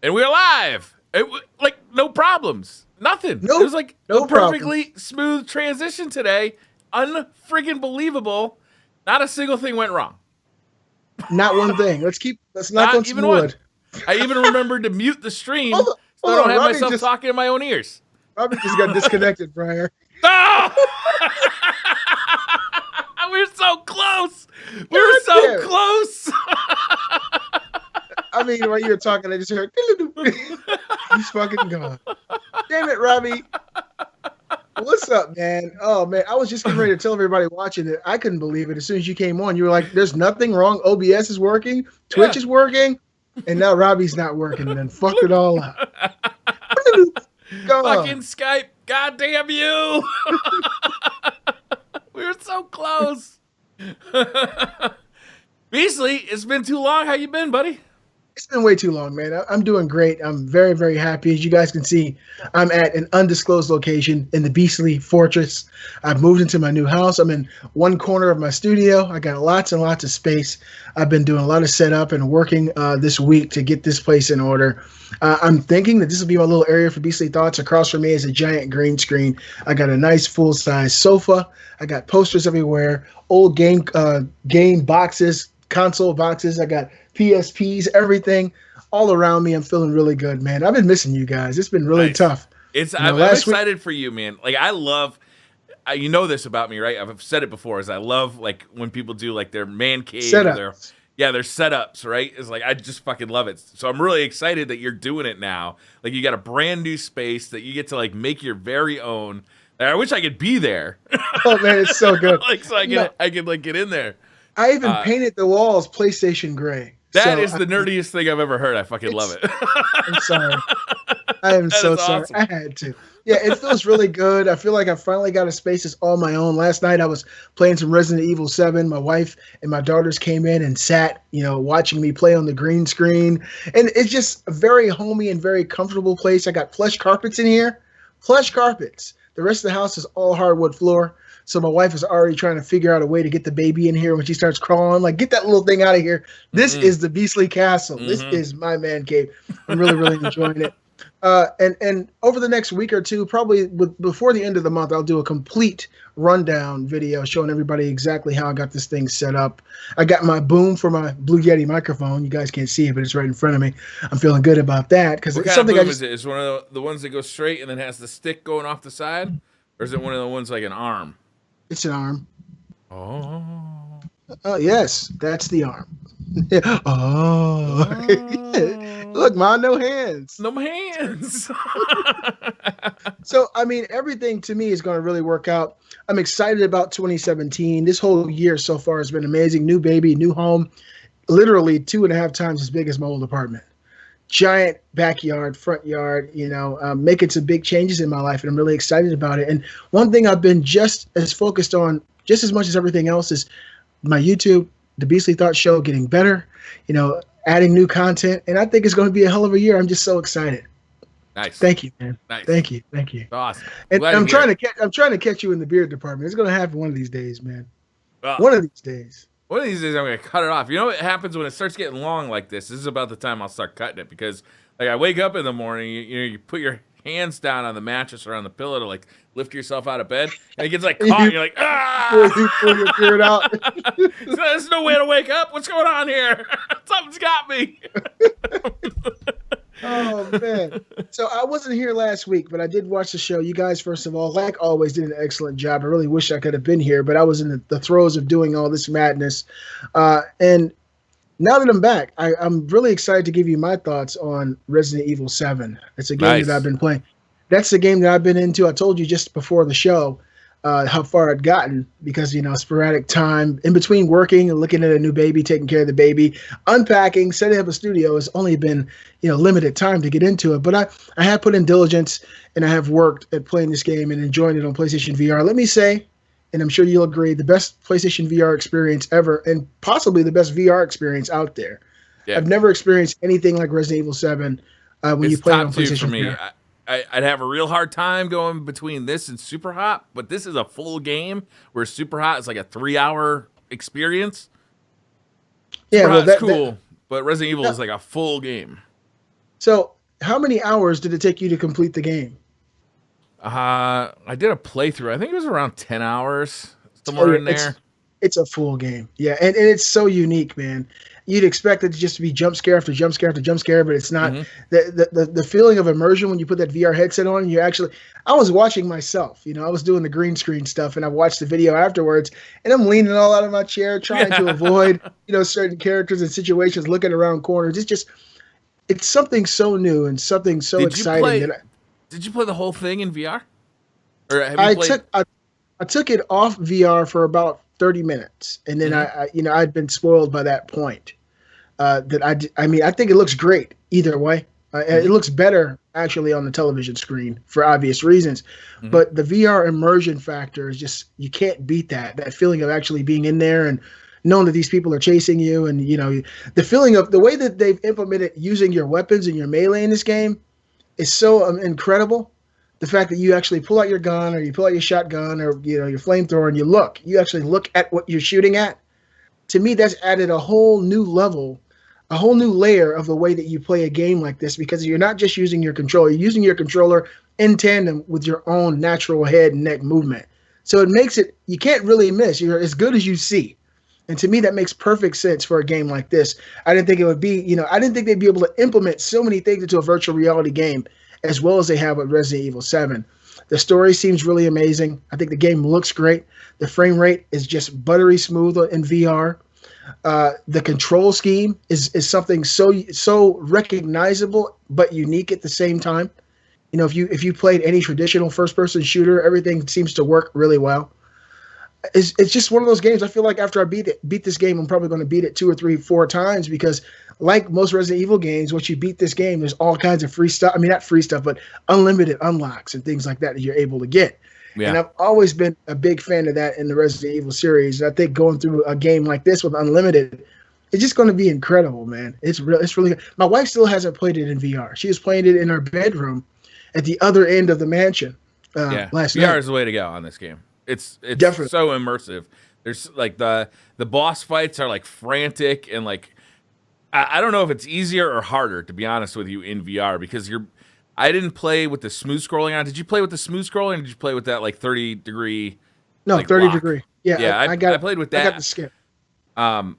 And we're live. Like no problems, nothing. No, It was like no a perfectly smooth transition today. Unfreaking believable. Not a single thing went wrong. Not one thing. Let's knock Not on some even one. wood. I even remembered to mute the stream Hold on, so I hold don't on. have myself talking in my own ears. Robbie just got disconnected, Briar. Oh! We're so close. We're so close. I mean, while you were talking, I just heard he's fucking gone. Damn it, Robbie. What's up, man? Oh man, I was just getting ready to tell everybody watching that I couldn't believe it. As soon as you came on, you were like, "There's nothing wrong. OBS is working, Twitch is working, and now Robbie's not working." And then fucked it all up. Fucking Skype, goddamn you! We were so close. Beasley, it's been too long. How you been, buddy? It's been way too long, man. I'm doing great. I'm very, very happy. As you guys can see, I'm at an undisclosed location in the Beastly Fortress. I've moved into my new house. I'm in one corner of my studio. I got lots and lots of space. I've been doing a lot of setup and working this week to get this place in order. I'm thinking that this will be my little area for Beastly Thoughts. Across from me is a giant green screen. I got a nice full-size sofa. I got posters everywhere, old game boxes, console boxes. I got PSPs, everything all around me. I'm feeling really good, man. I've been missing you guys. It's been really tough. I'm excited for you, man. Like I love, you know this about me, right? I've said it before. Is I love like when people do like their man cave, setups. Their setups, right? It's like I just fucking love it. So I'm really excited that you're doing it now. Like you got a brand new space that you get to like make your very own. I wish I could be there. Oh man, it's so good. Like so I can like get in there. I even painted the walls PlayStation gray. That is the nerdiest thing I've ever heard. I fucking love it. I'm sorry. I am so sorry. Awesome. I had to. Yeah, it feels really good. I feel like I finally got a space that's all my own. Last night I was playing some Resident Evil 7. My wife and my daughters came in and sat, watching me play on the green screen. And it's just a very homey and very comfortable place. I got plush carpets in here. Plush carpets. The rest of the house is all hardwood floor. So my wife is already trying to figure out a way to get the baby in here when she starts crawling. Like, get that little thing out of here. This is the Beastly Castle. This is my man cave. I'm really, really enjoying it. And over the next week or two, probably before the end of the month, I'll do a complete rundown video showing everybody exactly how I got this thing set up. I got my boom for my Blue Yeti microphone. You guys can't see it, but it's right in front of me. I'm feeling good about that because it's something. Is it? Is one of the ones that goes straight and then has the stick going off the side, or is it one of the ones like an arm? It's an arm. Oh. Yes, that's the arm. Look, man, no hands. No hands. So, I mean, everything to me is going to really work out. I'm excited about 2017. This whole year so far has been amazing. New baby, new home, literally 2.5 times as big as my old apartment. Giant backyard, front yard, making some big changes in my life, and I'm really excited about it. And one thing I've been just as focused on, just as much as everything else, is my YouTube, the Beastly Thoughts Show, getting better, adding new content, and I think it's going to be a hell of a year. I'm just so excited. Nice. Thank you, man. Nice. Thank you. Awesome. And I'm trying to catch you in the beard department. It's going to happen one of these days, man. One of these days. One of these days I'm going to cut it off. You know what happens when it starts getting long like this? This is about the time I'll start cutting it because like I wake up in the morning, you put your hands down on the mattress or on the pillow to like lift yourself out of bed, and it gets like caught, and you're like, ah! You pull your beard out. So there's no way to wake up. What's going on here? Something's got me. Oh man! So I wasn't here last week, but I did watch the show. You guys, first of all, like always, did an excellent job. I really wish I could have been here, but I was in the throes of doing all this madness. And now that I'm back, I'm really excited to give you my thoughts on Resident Evil 7. It's a game that I've been playing. That's the game that I've been into. I told you just before the show how far I'd gotten because, sporadic time in between working and looking at a new baby, taking care of the baby, unpacking, setting up a studio has only been, limited time to get into it. But I have put in diligence and I have worked at playing this game and enjoying it on PlayStation VR. Let me say, and I'm sure you'll agree, the best PlayStation VR experience ever and possibly the best VR experience out there. Yeah. I've never experienced anything like Resident Evil 7 when you play it on PlayStation for me. VR. I'd have a real hard time going between this and Super Hot, but this is a full game where Super Hot is like a 3-hour experience. Yeah, Super Hot's cool, but Resident Evil is like a full game. So, how many hours did it take you to complete the game? I did a playthrough. I think it was around 10 hours, Oh somewhere yeah, in there. it's a full game. Yeah, and it's so unique, man. You'd expect it to just be jump scare after jump scare after jump scare, but it's not. Hmm. The feeling of immersion when you put that VR headset on, you actually. I was watching myself. I was doing the green screen stuff, and I watched the video afterwards, and I'm leaning all out of my chair, trying to Yeah. avoid, certain characters and situations, looking around corners. It's something so new and something so Did you exciting play? that Did you play the whole thing in VR, or have you I played? took I took it off VR for about 30 minutes, and then Hmm. I'd been spoiled by that point. I mean, I think it looks great either way. It Hmm. looks better actually on the television screen for obvious reasons, Hmm. but the VR immersion factor is just you can't beat that. That feeling of actually being in there and knowing that these people are chasing you, and the feeling of the way that they've implemented using your weapons and your melee in this game is so incredible. The fact that you actually pull out your gun or you pull out your shotgun or your flamethrower and you actually look at what you're shooting at. To me, that's added a whole new level, a whole new layer of the way that you play a game like this because you're not just using your controller, you're using your controller in tandem with your own natural head and neck movement. So it makes it you can't really miss. You're as good as you see. And to me, that makes perfect sense for a game like this. I didn't think it would be, I didn't think they'd be able to implement so many things into a virtual reality game as well as they have with Resident Evil 7. The story seems really amazing. I think the game looks great. The frame rate is just buttery smooth in VR. The control scheme is something so recognizable but unique at the same time. If you played any traditional first person shooter, everything seems to work really well. It's just one of those games. I feel like after I beat this game, I'm probably going to beat it 2 or 3, 4 times because, like most Resident Evil games, once you beat this game, there's all kinds of free stuff. I mean, not free stuff, but unlimited unlocks and things like that you're able to get. And Yeah. I've always been a big fan of that in the Resident Evil series. And I think going through a game like this with unlimited, it's just going to be incredible, man. It's real. It's really good. My wife still hasn't played it in VR. She was playing it in her bedroom at the other end of the mansion Yeah, last VR night. is the way to go on this game. It's Definitely. so immersive. There's like the boss fights are like frantic and like I don't know if it's easier or harder to be honest with you in VR because I didn't play with the smooth scrolling on. Did you play with the smooth scrolling? Or did you play with that like 30-degree No, like 30 lock? degree. Yeah, Yeah, I I got played with I got the that. skip. Um,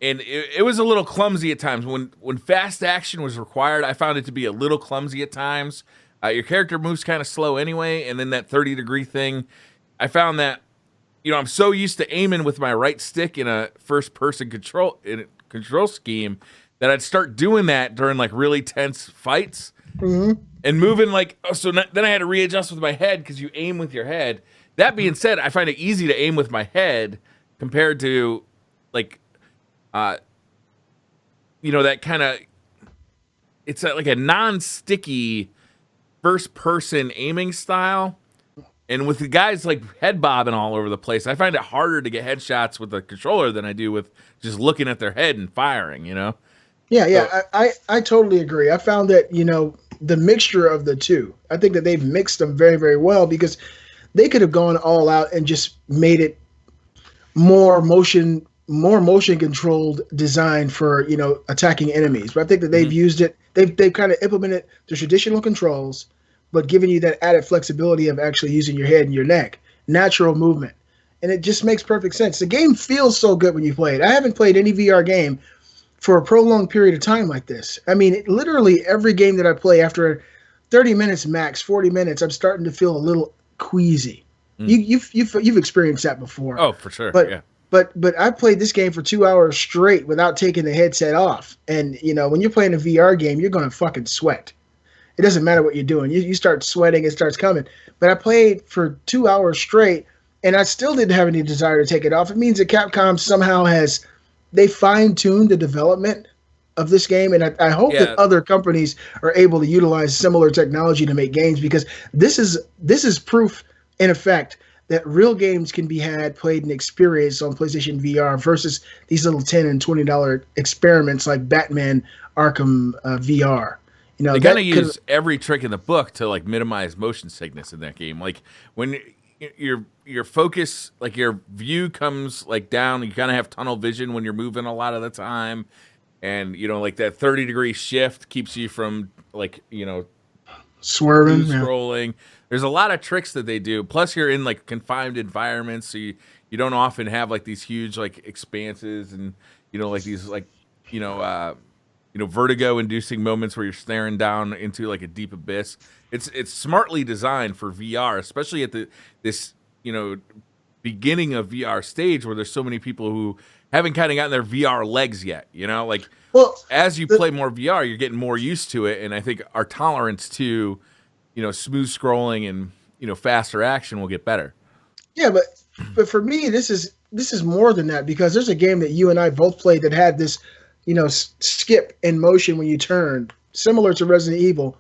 and it was a little clumsy at times when fast action was required. I found it to be a little clumsy at times. Your character moves kind of slow anyway, and then that 30-degree thing. I found that I'm so used to aiming with my right stick in a first person control scheme that I'd start doing that during like really tense fights Hmm. and moving like then I had to readjust with my head because you aim with your head. That being said, I find it easy to aim with my head compared to like uh that kind of it's like a non-sticky first person aiming style. And with the guys like head bobbing all over the place, I find it harder to get headshots with the controller than I do with just looking at their head and firing. Yeah, So yeah, I totally agree. I found that the mixture of the two. I think that they've mixed them very very well because they could have gone all out and just made it more motion controlled design for attacking enemies. But I think that they've mhm. used it. They've kind of implemented the traditional controls, but giving you that added flexibility of actually using your head and your neck, natural movement, and it just makes perfect sense. The game feels so good when you play it. I haven't played any VR game for a prolonged period of time like this. I mean, literally every game that I play after 30 minutes max, 40 minutes, I'm starting to feel a little queasy. Mm. You've experienced that before, Oh, for sure. but Yeah. but I played this game for 2 hours straight without taking the headset off. And when you're playing a VR game, you're gonna fucking sweat. It doesn't matter what you're doing. You start sweating, it starts coming. But I played for 2 hours straight, and I still didn't have any desire to take it off. It means that Capcom somehow they fine tuned the development of this game, and I hope that Yeah. other companies are able to utilize similar technology to make games because this is proof, in effect, that real games can be played, and experienced on PlayStation VR versus these little $10 and $20 experiments like Batman Arkham VR. They kind of That could use every trick in the book to like minimize motion sickness in that game. Like when your focus, like your view comes like down, you kind of have tunnel vision when you're moving a lot of the time. and like that 30-degree shift keeps you from like Swerving, scrolling. There's a lot of tricks that they do. Plus, you're in like confined environments, so you don't often have like these huge like expanses and like these like vertigo-inducing moments where you're staring down into like a deep abyss. It's smartly designed for VR, especially at this beginning of VR stage where there's so many people who haven't kind of gotten their VR legs yet. As you play more VR, you're getting more used to it, and I think our tolerance to smooth scrolling and faster action will get better. Yeah, but for me, this is more than that, because there's a game that you and I both played that had this skip in motion when you turn, similar to Resident Evil,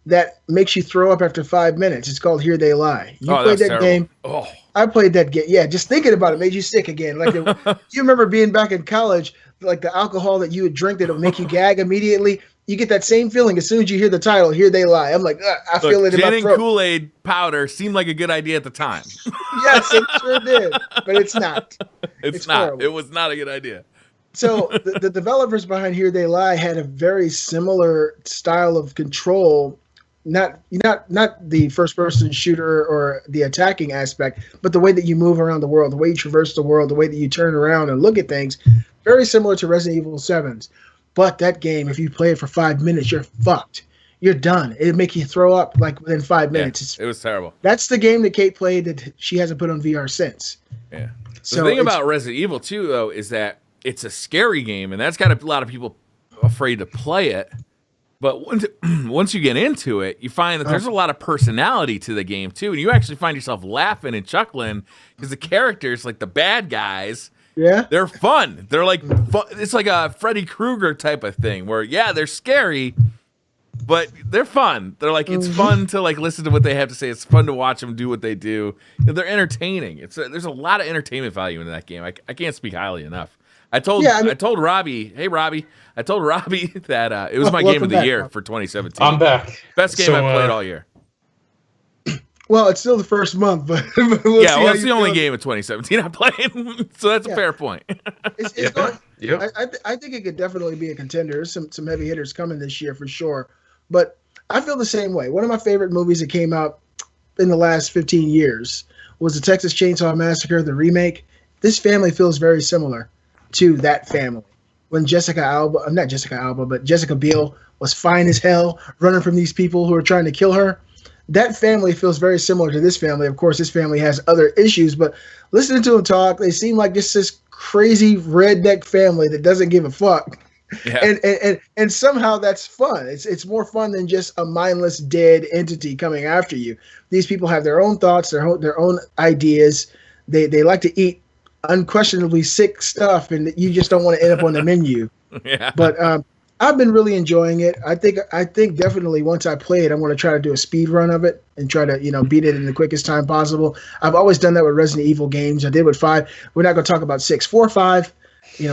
that makes you throw up after 5 minutes. It's called Here They Lie. You played that terrible game. Oh. I played that game. Yeah, just thinking about it made you sick again. Like, you remember being back in college, like the alcohol that you would drink that would make you gag immediately. You get that same feeling as soon as you hear the title, Here They Lie. I'm like, I feel it in my throat. Kool-Aid powder seemed like a good idea at the time. Yes, it sure did. But it's not. It's not. Horrible. It was not a good idea. So the developers behind Here They Lie had a very similar style of control, not the first-person shooter or the attacking aspect, but the way that you move around the world, the way you traverse the world, the way that you turn around and look at things, very similar to Resident Evil 7's. But that game, if you play it for 5 minutes, you're fucked. You're done. It'll make you throw up like within 5 minutes. Yeah, it was terrible. That's the game that Kate played that she hasn't put on VR since. Yeah. The thing about Resident Evil 2, though, is that it's a scary game, and that's got a lot of people afraid to play it. But once you get into it, you find that there's a lot of personality to the game, too. And you actually find yourself laughing and chuckling because the characters, like the bad guys, they're fun. They're like it's like a Freddy Krueger type of thing where, they're scary, but they're fun. They're like, it's fun to like listen to what they have to say. It's fun to watch them do what they do. They're entertaining. There's a lot of entertainment value in that game. I can't speak highly enough. I told Robbie, that it was my game of the year for 2017. I'm back. Best game I've played all year. Well, it's still the first month, but it's the only game of 2017 I played, so that's a fair point. It's going, I think it could definitely be a contender. There's some heavy hitters coming this year for sure, but I feel the same way. One of my favorite movies that came out in the last 15 years was the Texas Chainsaw Massacre, the remake. This family feels very similar to that family. When Jessica Biel was fine as hell, running from these people who are trying to kill her. That family feels very similar to this family. Of course, this family has other issues, but listening to them talk, they seem like just this crazy redneck family that doesn't give a fuck. Yeah. And somehow that's fun. It's more fun than just a mindless dead entity coming after you. These people have their own thoughts, their own ideas. They like to eat unquestionably sick stuff, and you just don't want to end up on the menu. Yeah. But I've been really enjoying it. I think definitely once I play it, I'm going to try to do a speed run of it and try to beat it in the quickest time possible. I've always done that with Resident Evil games. I did with 5. We're not going to talk about 6, 4, 5.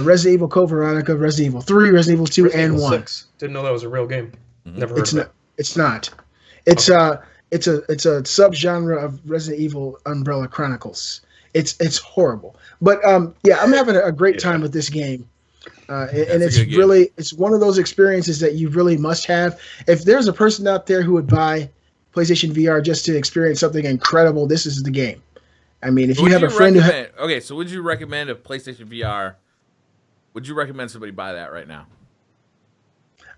Resident Evil Code Veronica, Resident Evil 3, Resident Evil 2, Resident and Evil 1. 6. Didn't know that was a real game. Never heard of it. It's not. It's a subgenre of Resident Evil Umbrella Chronicles. It's horrible. But I'm having a great time with this game. And it's one of those experiences that you really must have. If there's a person out there who would buy PlayStation VR just to experience something incredible, this is the game. I mean, if you have a friend who so would you recommend a PlayStation VR? Would you recommend somebody buy that right now?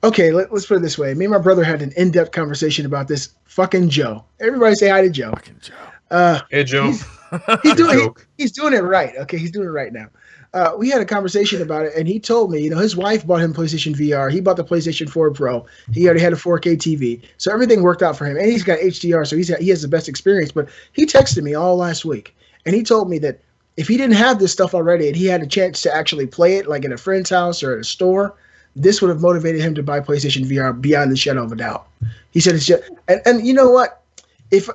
Okay, let's put it this way. Me and my brother had an in-depth conversation about this. Fucking Joe. Everybody say hi to Joe. Fucking Joe. Hey, Joe. He's doing it right. Okay, he's doing it right now. We had a conversation about it, and he told me, his wife bought him PlayStation VR. He bought the PlayStation 4 Pro. He already had a 4K TV, so everything worked out for him. And he's got HDR, so he has the best experience. But he texted me all last week, and he told me that if he didn't have this stuff already and he had a chance to actually play it, like at a friend's house or at a store, this would have motivated him to buy PlayStation VR beyond the shadow of a doubt. He said it's just, and you know what? If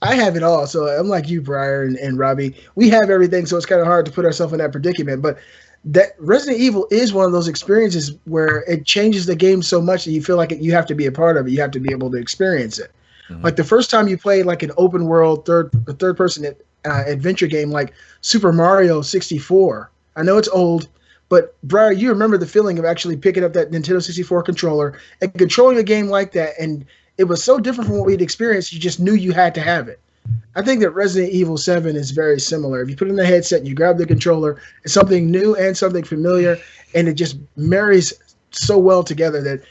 I have it all, so I'm like you, Briar and Robbie. We have everything, so it's kind of hard to put ourselves in that predicament. But that Resident Evil is one of those experiences where it changes the game so much that you feel like you have to be a part of it. You have to be able to experience it. Mm-hmm. Like the first time you played like an open world third person adventure game like Super Mario 64. I know it's old, But Briar, you remember the feeling of actually picking up that Nintendo 64 controller and controlling a game like that, and it was so different from what we'd experienced. You just knew you had to have it. I think that Resident Evil 7 is very similar. If you put in the headset and you grab the controller, it's something new and something familiar, and it just marries so well together that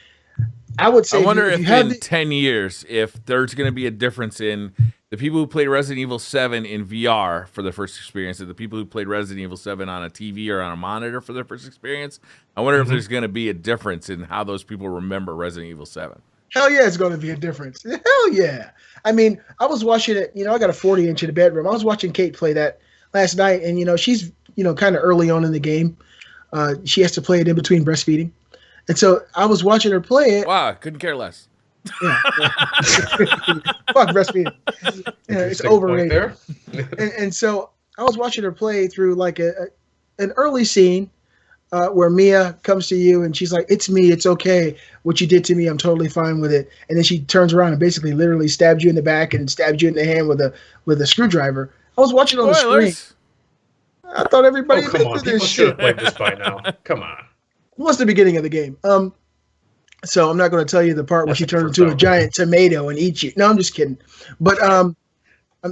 I would say. I wonder if in 10 years, if there's going to be a difference in the people who played Resident Evil 7 in VR for their first experience and the people who played Resident Evil 7 on a TV or on a monitor for their first experience. I wonder if there's going to be a difference in how those people remember Resident Evil 7. Hell yeah, it's going to be a difference. Hell yeah. I mean, I was watching it, I got a 40-inch in the bedroom. I was watching Kate play that last night, and, she's, kind of early on in the game. She has to play it in between breastfeeding. And so I was watching her play it. Wow, couldn't care less. Yeah. Fuck breastfeeding. It's overrated. and so I was watching her play through like an early scene where Mia comes to you and she's like, "It's me, it's okay. What you did to me, I'm totally fine with it." And then she turns around and basically literally stabs you in the back and stabs you in the hand with a screwdriver. I was watching on the screen. I thought everybody had been through this shit. People should have played this by now. Come on. What's the beginning of the game? So I'm not going to tell you the part where she turns into a giant tomato and eats you. No, I'm just kidding. But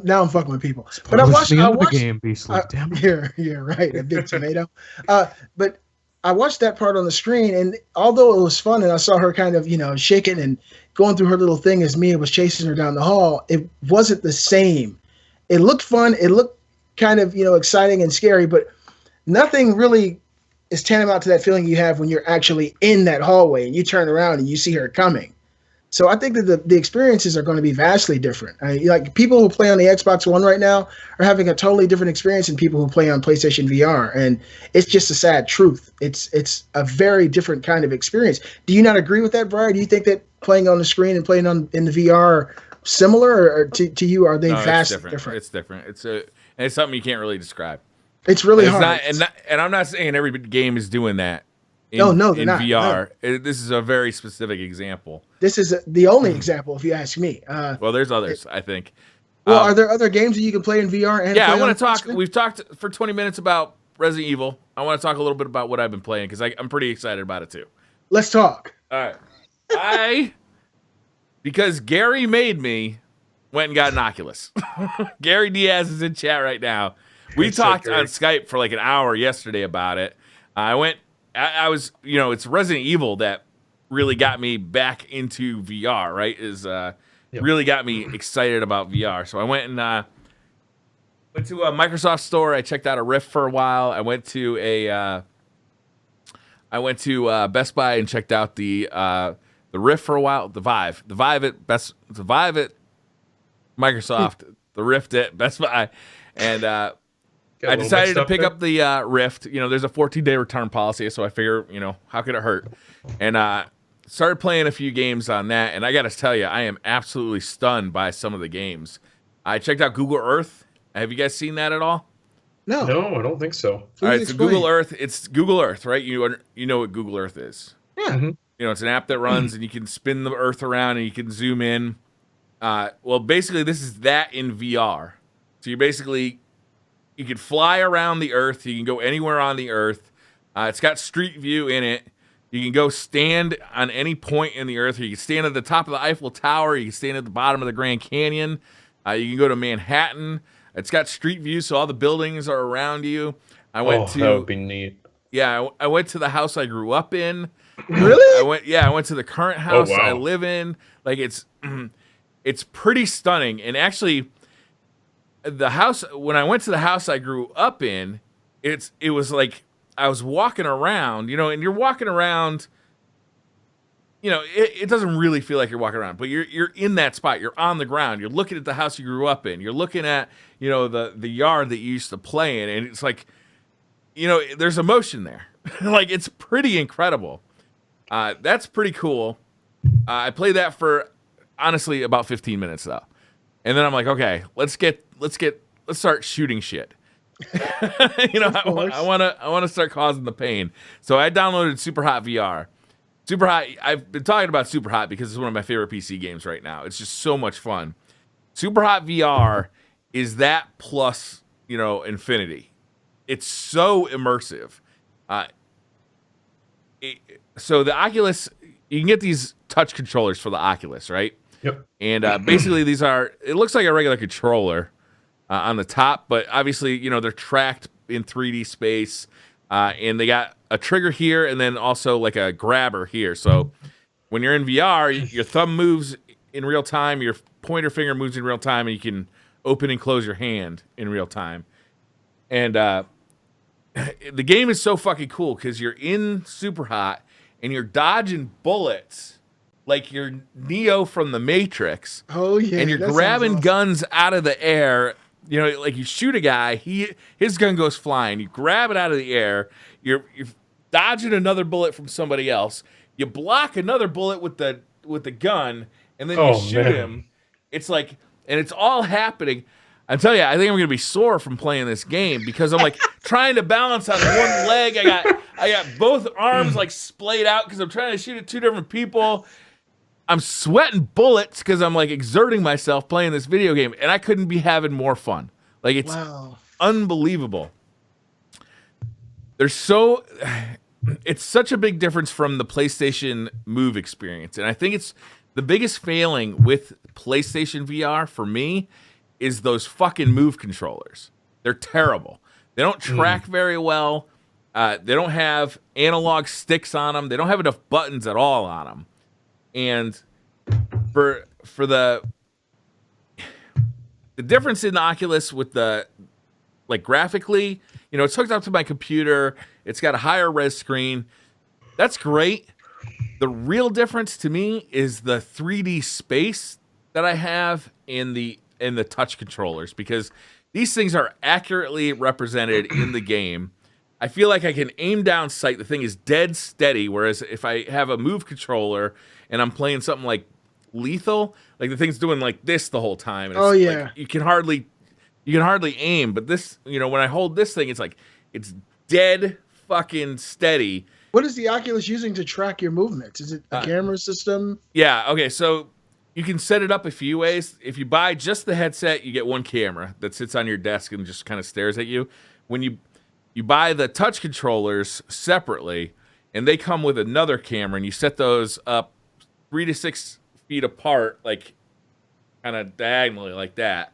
now I'm fucking with people. But I watched the game, Beastly. Damn it. You're right, a big tomato. But I watched that part on the screen, and although it was fun, and I saw her kind of shaking and going through her little thing as Mia was chasing her down the hall, it wasn't the same. It looked fun. It looked kind of exciting and scary, but nothing really is tantamount to that feeling you have when you're actually in that hallway and you turn around and you see her coming. So I think that the experiences are going to be vastly different. Like people who play on the Xbox One right now are having a totally different experience than people who play on PlayStation VR, and it's just a sad truth. It's a very different kind of experience. Do you not agree with that, Briar? Do you think that playing on the screen and playing in the VR are similar, or to you are they vastly different? It's different. It's something you can't really describe. It's really hard. And I'm not saying every game is doing that. In VR. No. This is a very specific example. This is the only example, if you ask me. Well, there's others, I think. Well, are there other games that you can play in VR? And I want to talk. We've talked for 20 minutes about Resident Evil. I want to talk a little bit about what I've been playing because I'm pretty excited about it too. Let's talk. All right. Because Gary made me, went and got an Oculus. Gary Diaz is in chat right now. We talked on Skype for like an hour yesterday about it. I was, it's Resident Evil that really got me back into VR, right? Really got me excited about VR. So I went to a Microsoft store. I checked out a Rift for a while. I went to Best Buy and checked out the Rift for a while. The Vive at Microsoft, the Rift at Best Buy, and I decided to pick up the Rift. There's a 14-day return policy, so I figure, how could it hurt? And started playing a few games on that, and I got to tell you, I am absolutely stunned by some of the games. I checked out Google Earth. Have you guys seen that at all? No, I don't think so. All right, so Google Earth. It's Google Earth, right? You know what Google Earth is. Yeah. Mm-hmm. It's an app that runs, and you can spin the Earth around, and you can zoom in. Well, basically, this is that in VR. So you can fly around the Earth. You can go anywhere on the Earth. It's got Street View in it. You can go stand on any point in the Earth. You can stand at the top of the Eiffel Tower. You can stand at the bottom of the Grand Canyon. You can go to Manhattan. It's got Street View, so all the buildings are around you. That would be neat. Yeah, I went to the house I grew up in. Really? I went to the current house I live in. Like it's pretty stunning. And actually, when I went to the house I grew up in, it was like I was walking around, and you're walking around, it doesn't really feel like you're walking around, but you're in that spot. You're on the ground. You're looking at the house you grew up in. You're looking at, the yard that you used to play in. And it's like, there's emotion there. Like, it's pretty incredible. That's pretty cool. I played that for, honestly, about 15 minutes, though. And then I'm like, okay, let's start shooting shit. I want to start causing the pain. So I downloaded Super Hot VR. Super Hot, I've been talking about Super Hot because it's one of my favorite PC games right now. It's just so much fun. Super Hot VR is that plus, infinity. It's so immersive. so the Oculus, you can get these touch controllers for the Oculus, right? Yep. And basically it looks like a regular controller on the top, but obviously, they're tracked in 3D space, and they got a trigger here and then also like a grabber here. So when you're in VR, your thumb moves in real time, your pointer finger moves in real time, and you can open and close your hand in real time. And the game is so fucking cool because you're in super hot and you're dodging bullets like you're Neo from the Matrix. Oh yeah, and you're grabbing awesome. guns out of the air. Like you shoot a guy, his gun goes flying. You grab it out of the air. You're dodging another bullet from somebody else. You block another bullet with the gun, and then you shoot him. It's like, and it's all happening. I tell you, I think I'm gonna be sore from playing this game because I'm like trying to balance on one leg. I got both arms like splayed out because I'm trying to shoot at two different people. I'm sweating bullets because I'm like exerting myself playing this video game, and I couldn't be having more fun. Like it's unbelievable. It's such a big difference from the PlayStation Move experience, and I think it's the biggest failing with PlayStation VR for me is those fucking Move controllers. They're terrible. They don't track very well. They don't have analog sticks on them. They don't have enough buttons at all on them. And for the difference in the Oculus with the, like, graphically, it's hooked up to my computer. It's got a higher res screen. That's great. The real difference to me is the 3D space that I have in the touch controllers, because these things are accurately represented in the game. I feel like I can aim down sight. The thing is dead steady, whereas if I have a Move controller and I'm playing something like Lethal, like the thing's doing like this the whole time. And like, you can hardly aim. But this, when I hold this thing, it's like it's dead fucking steady. What is the Oculus using to track your movements? Is it a camera system? Yeah. Okay. So you can set it up a few ways. If you buy just the headset, you get one camera that sits on your desk and just kind of stares at you. When you buy the touch controllers separately, and they come with another camera, and you set those up 3 to 6 feet apart, like kind of diagonally like that.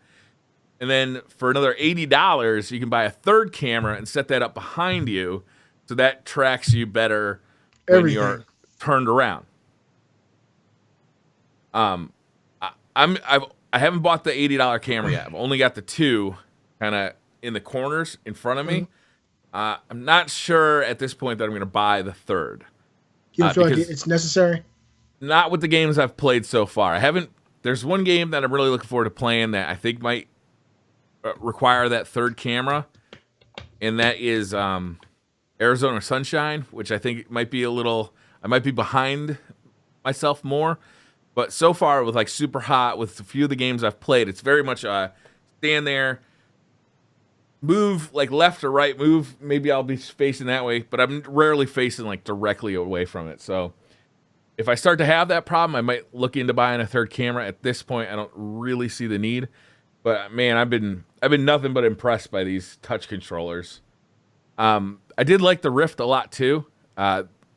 And then for another $80, you can buy a third camera and set that up behind you, so that tracks you better when you're turned around. I haven't bought the $80 camera yet. I've only got the two kind of in the corners in front of me. I'm not sure at this point that I'm going to buy the third. You don't feel like it's necessary? Not with the games I've played so far. There's one game that I'm really looking forward to playing that I think might require that third camera, and that is Arizona Sunshine, which I think might be I might be behind myself more. But so far, with like Super Hot, with a few of the games I've played, it's very much stand there, move like left or right, move. Maybe I'll be facing that way, but I'm rarely facing like directly away from it. So if I start to have that problem, I might look into buying a third camera. At this point, I don't really see the need. But man, I've been nothing but impressed by these touch controllers. I did like the Rift a lot too.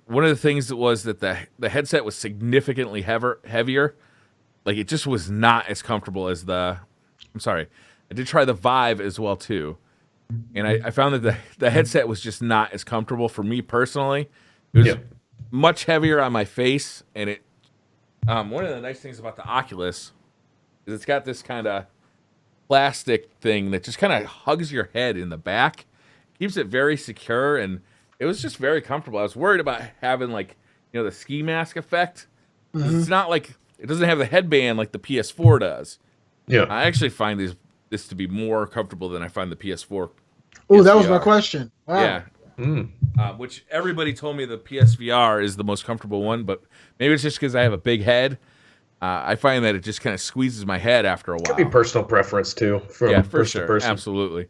One of the things was that the headset was significantly heavier. Like it just was not as comfortable as I did try the Vive as well too. And I found that the headset was just not as comfortable for me personally. It was much heavier on my face. And it one of the nice things about the Oculus is it's got this kind of plastic thing that just kind of hugs your head in the back. Keeps it very secure, and it was just very comfortable. I was worried about having the ski mask effect. It's not like it doesn't have the headband like the PS4 does. Yeah, I actually find this to be more comfortable than I find the PS4. Oh, that was my question. Wow. Yeah, which everybody told me the PSVR is the most comfortable one, but maybe it's just because I have a big head. I find that it just kind of squeezes my head after a while. Could be personal preference too. From for sure, person. Absolutely.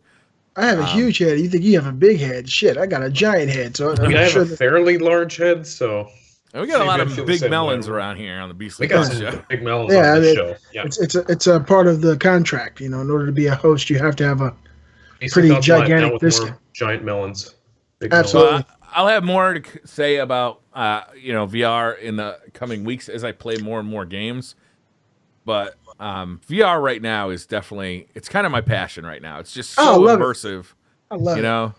I have a huge head. You think you have a big head? Shit, I got a giant head. So I have a fairly large head, so we got a lot of big melons around here on the Beastly. We got some big melons on the show. Yeah, it's a part of the contract. In order to be a host, you have to have a pretty gigantic biscuit. Giant melons. Absolutely. I'll have more to say about VR in the coming weeks as I play more and more games. But VR right now is definitely, it's kind of my passion right now. It's just so immersive. I love it.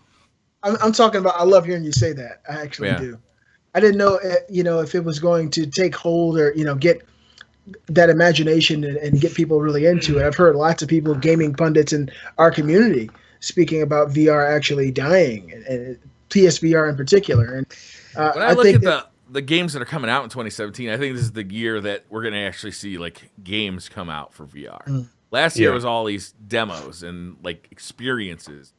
I'm talking about, I love hearing you say that. I actually do. I didn't know, if it was going to take hold or, get that imagination and get people really into it. I've heard lots of people, gaming pundits in our community, speaking about VR actually dying, and PSVR in particular. And when I look at the games that are coming out in 2017, I think this is the year that we're going to actually see like games come out for VR. Last year was all these demos and like experiences.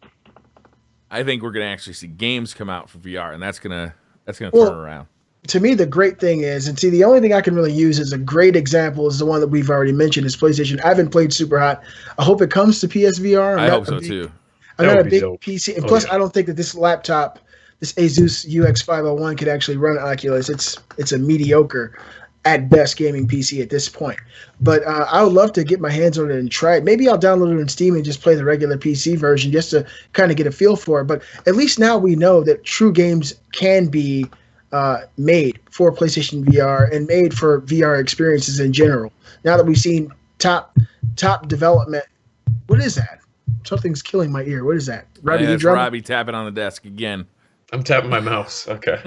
I think we're going to actually see games come out for VR, and that's gonna turn around. To me, the great thing is, and see, the only thing I can really use as a great example is the one that we've already mentioned, is PlayStation. I haven't played Super Hot. I hope it comes to PSVR. I hope so too. I'm not a big PC, and plus, I don't think that this laptop, this Asus UX501, could actually run Oculus. It's a mediocre, at best, gaming PC at this point. But I would love to get my hands on it and try it. Maybe I'll download it on Steam and just play the regular PC version just to kind of get a feel for it. But at least now we know that true games can be made for PlayStation VR and made for VR experiences in general. Now that we've seen top development. What is that? Something's killing my ear. What is that? Robbie, that's Robbie tapping on the desk again. I'm tapping my mouse. Okay.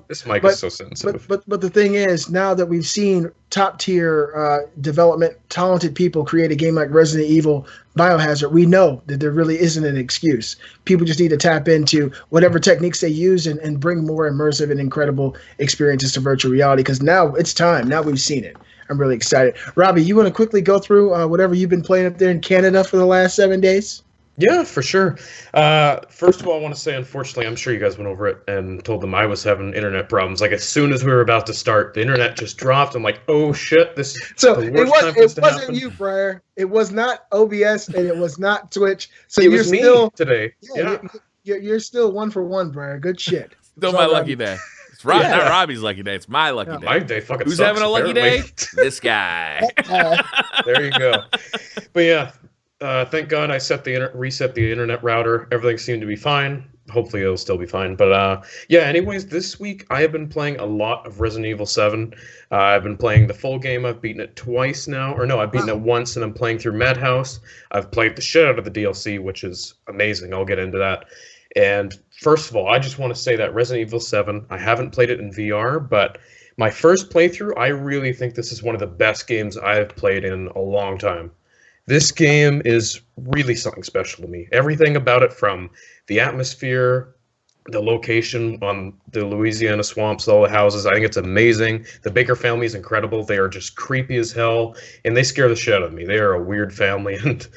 This mic is so sensitive. But the thing is, now that we've seen top tier development, talented people create a game like Resident Evil, Biohazard, we know that there really isn't an excuse. People just need to tap into whatever techniques they use and bring more immersive and incredible experiences to virtual reality. Because now it's time. Now we've seen it. I'm really excited. Robbie, you want to quickly go through whatever you've been playing up there in Canada for the last 7 days? Yeah, for sure. First of all, I want to say, unfortunately, I'm sure you guys went over it and told them I was having internet problems. Like, as soon as we were about to start, the internet just dropped. I'm like, oh, shit. It wasn't you, Briar. It was not OBS, and it was not Twitch. So it was me today. Yeah. You're still 1 for 1n, Briar. Good shit. Still my lucky day. It's not Robbie's lucky day. It's my lucky day. My day fucking Who's sucks, having a lucky day? This guy. There you go. But yeah. Thank God I reset the internet router. Everything seemed to be fine. Hopefully it'll still be fine. But anyways, this week I have been playing a lot of Resident Evil 7. I've been playing the full game. I've beaten it twice now. Or no, I've beaten it once, and I'm playing through Madhouse. I've played the shit out of the DLC, which is amazing. I'll get into that. And first of all, I just want to say that Resident Evil 7, I haven't played it in VR, but my first playthrough, I really think this is one of the best games I've played in a long time. This game is really something special to me. Everything about it, from the atmosphere, the location on the Louisiana swamps, all the houses, I think it's amazing. The Baker family is incredible. They are just creepy as hell, and they scare the shit out of me. They are a weird family, and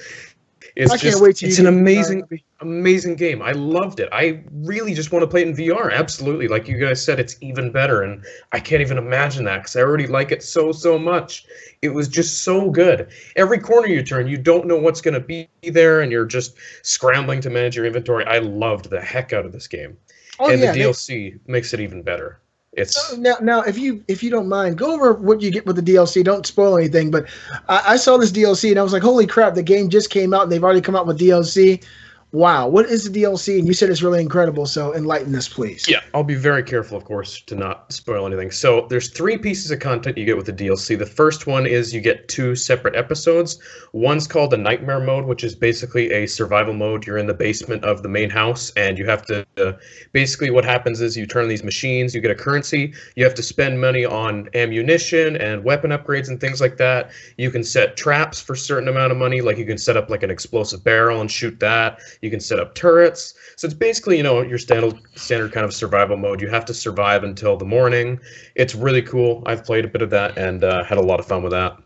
it's an amazing game. I loved it. I really just want to play it in VR. Absolutely. Like you guys said, it's even better, and I can't even imagine that because I already like it so much. It was just so good. Every corner you turn, you don't know what's going to be there, and you're just scrambling to manage your inventory. I loved the heck out of this game. The DLC makes it even better. It's now if you don't mind, go over what you get with the DLC. Don't spoil anything, but I saw this DLC and I was like, holy crap, the game just came out and they've already come out with DLC. Wow, what is the DLC? And you said it's really incredible, so enlighten us, please. Yeah, I'll be very careful, of course, to not spoil anything. So there's 3 pieces of content you get with the DLC. The first one is you get 2 separate episodes. One's called the Nightmare Mode, which is basically a survival mode. You're in the basement of the main house, and you have to basically what happens is you turn these machines, you get a currency, you have to spend money on ammunition and weapon upgrades and things like that. You can set traps for a certain amount of money, like you can set up like an explosive barrel and shoot that. You can set up turrets. So it's basically, your standard kind of survival mode. You have to survive until the morning. It's really cool. I've played a bit of that and had a lot of fun with that.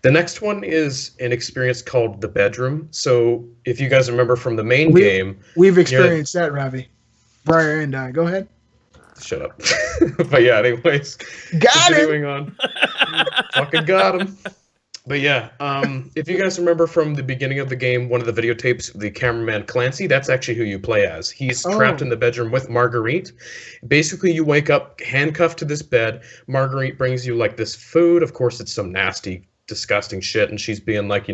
The next one is an experience called The Bedroom. So if you guys remember from the main game... We've experienced that, Robbie. Briar and I. Go ahead. Shut up. But yeah, anyways. Continuing on. Fucking got him. But yeah, if you guys remember from the beginning of the game, one of the videotapes, the cameraman Clancy, that's actually who you play as. He's trapped in the bedroom with Marguerite. Basically, you wake up handcuffed to this bed. Marguerite brings you like this food. Of course, it's some nasty, disgusting shit. And she's being like,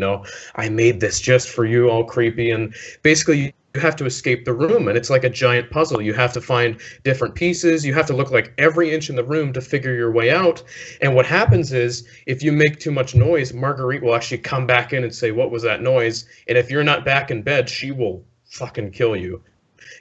I made this just for you, all creepy. And basically, you have to escape the room, and it's like a giant puzzle. You have to find different pieces. You have to look like every inch in the room to figure your way out. And what happens is, if you make too much noise, Marguerite will actually come back in and say, "What was that noise?" And if you're not back in bed, she will fucking kill you.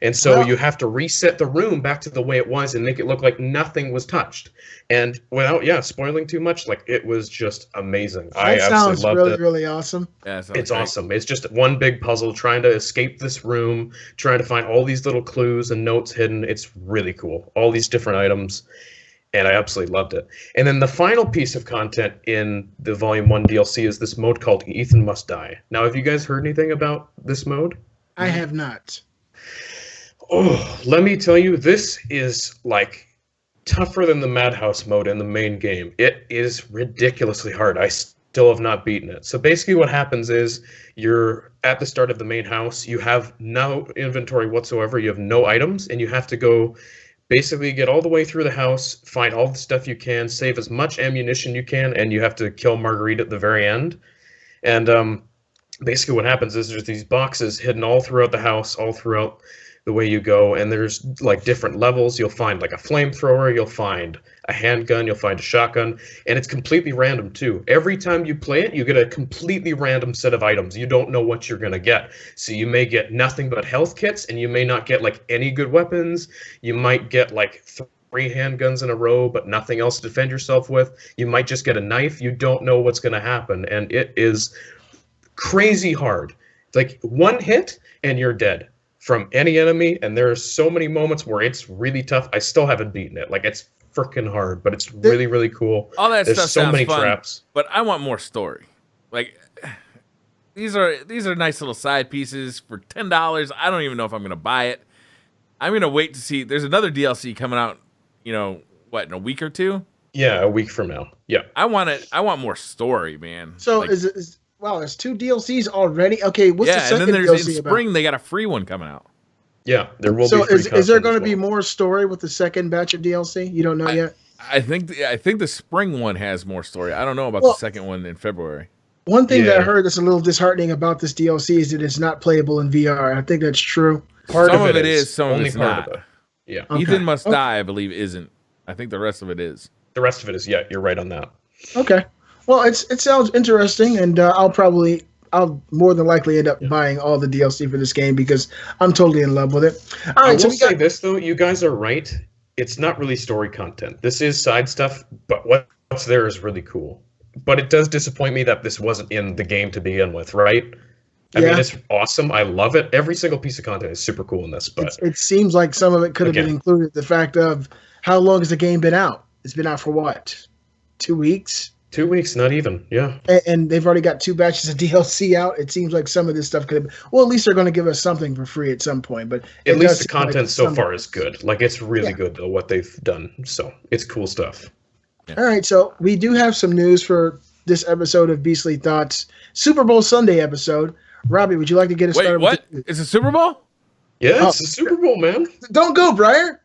And so you have to reset the room back to the way it was and make it look like nothing was touched. And without, spoiling too much, like, it was just amazing. That sounds really awesome. Yeah, it's awesome. It's just one big puzzle trying to escape this room, trying to find all these little clues and notes hidden. It's really cool. All these different items. And I absolutely loved it. And then the final piece of content in the Volume 1 DLC is this mode called Ethan Must Die. Now, have you guys heard anything about this mode? I have not. Oh, let me tell you, this is like tougher than the Madhouse mode in the main game. It is ridiculously hard. I still have not beaten it. So basically what happens is you're at the start of the main house. You have no inventory whatsoever. You have no items, and you have to go basically get all the way through the house, find all the stuff you can, save as much ammunition you can, and you have to kill Marguerite at the very end. And basically what happens is there's these boxes hidden all throughout the house, all throughout the way you go, and there's like different levels. You'll find like a flamethrower, you'll find a handgun, you'll find a shotgun, and it's completely random too. Every time you play it, you get a completely random set of items. You don't know what you're gonna get. So you may get nothing but health kits, and you may not get like any good weapons. You might get like 3 handguns in a row, but nothing else to defend yourself with. You might just get a knife. You don't know what's gonna happen, and it is crazy hard. It's like one hit and you're dead from any enemy, and there are so many moments where it's really tough. I still haven't beaten it. Like, it's freaking hard, but it's really, really cool. All that There's stuff so sounds many fun, traps. but I want more story. Like, these are nice little side pieces for $10. I don't even know if I'm gonna buy it. I'm gonna wait to see. There's another DLC coming out. You know what? In a week or two? Yeah, a week from now. Yeah. I want it. I want more story, man. So like, wow, there's 2 DLCs already. Okay, what's the second and then DLC in spring they got a free one coming out. Yeah, there will be. So is there going to as well. be more story with the second batch of DLC? You don't know yet? I think the spring one has more story. I don't know about the second one in February. One thing that I heard that's a little disheartening about this DLC is that it's not playable in VR. I think that's true. Some of it is, some of it's not. Yeah. Okay. Ethan Must Die, I believe, isn't. I think the rest of it is. The rest of it is, yeah, you're right on that. Okay. Well, it sounds interesting, and I'll more than likely end up buying all the DLC for this game because I'm totally in love with it. All right, I will say this, though. You guys are right. It's not really story content. This is side stuff, but what's there is really cool. But it does disappoint me that this wasn't in the game to begin with, right? I mean, it's awesome. I love it. Every single piece of content is super cool in this. But it seems like some of it could have been included. The fact of how long has the game been out? It's been out for what? 2 weeks? 2 weeks, not even, yeah. And they've already got 2 batches of DLC out. It seems like some of this stuff could have been... Well, at least they're going to give us something for free at some point. But at least the content so far is good. Like, it's really good, though, what they've done. So, it's cool stuff. Yeah. All right, so we do have some news for this episode of Beastly Thoughts. Super Bowl Sunday episode. Robbie, would you like to get us started? Wait, what? It's a Super Bowl? Yeah, it's a Super Bowl, man. Don't go, Briar.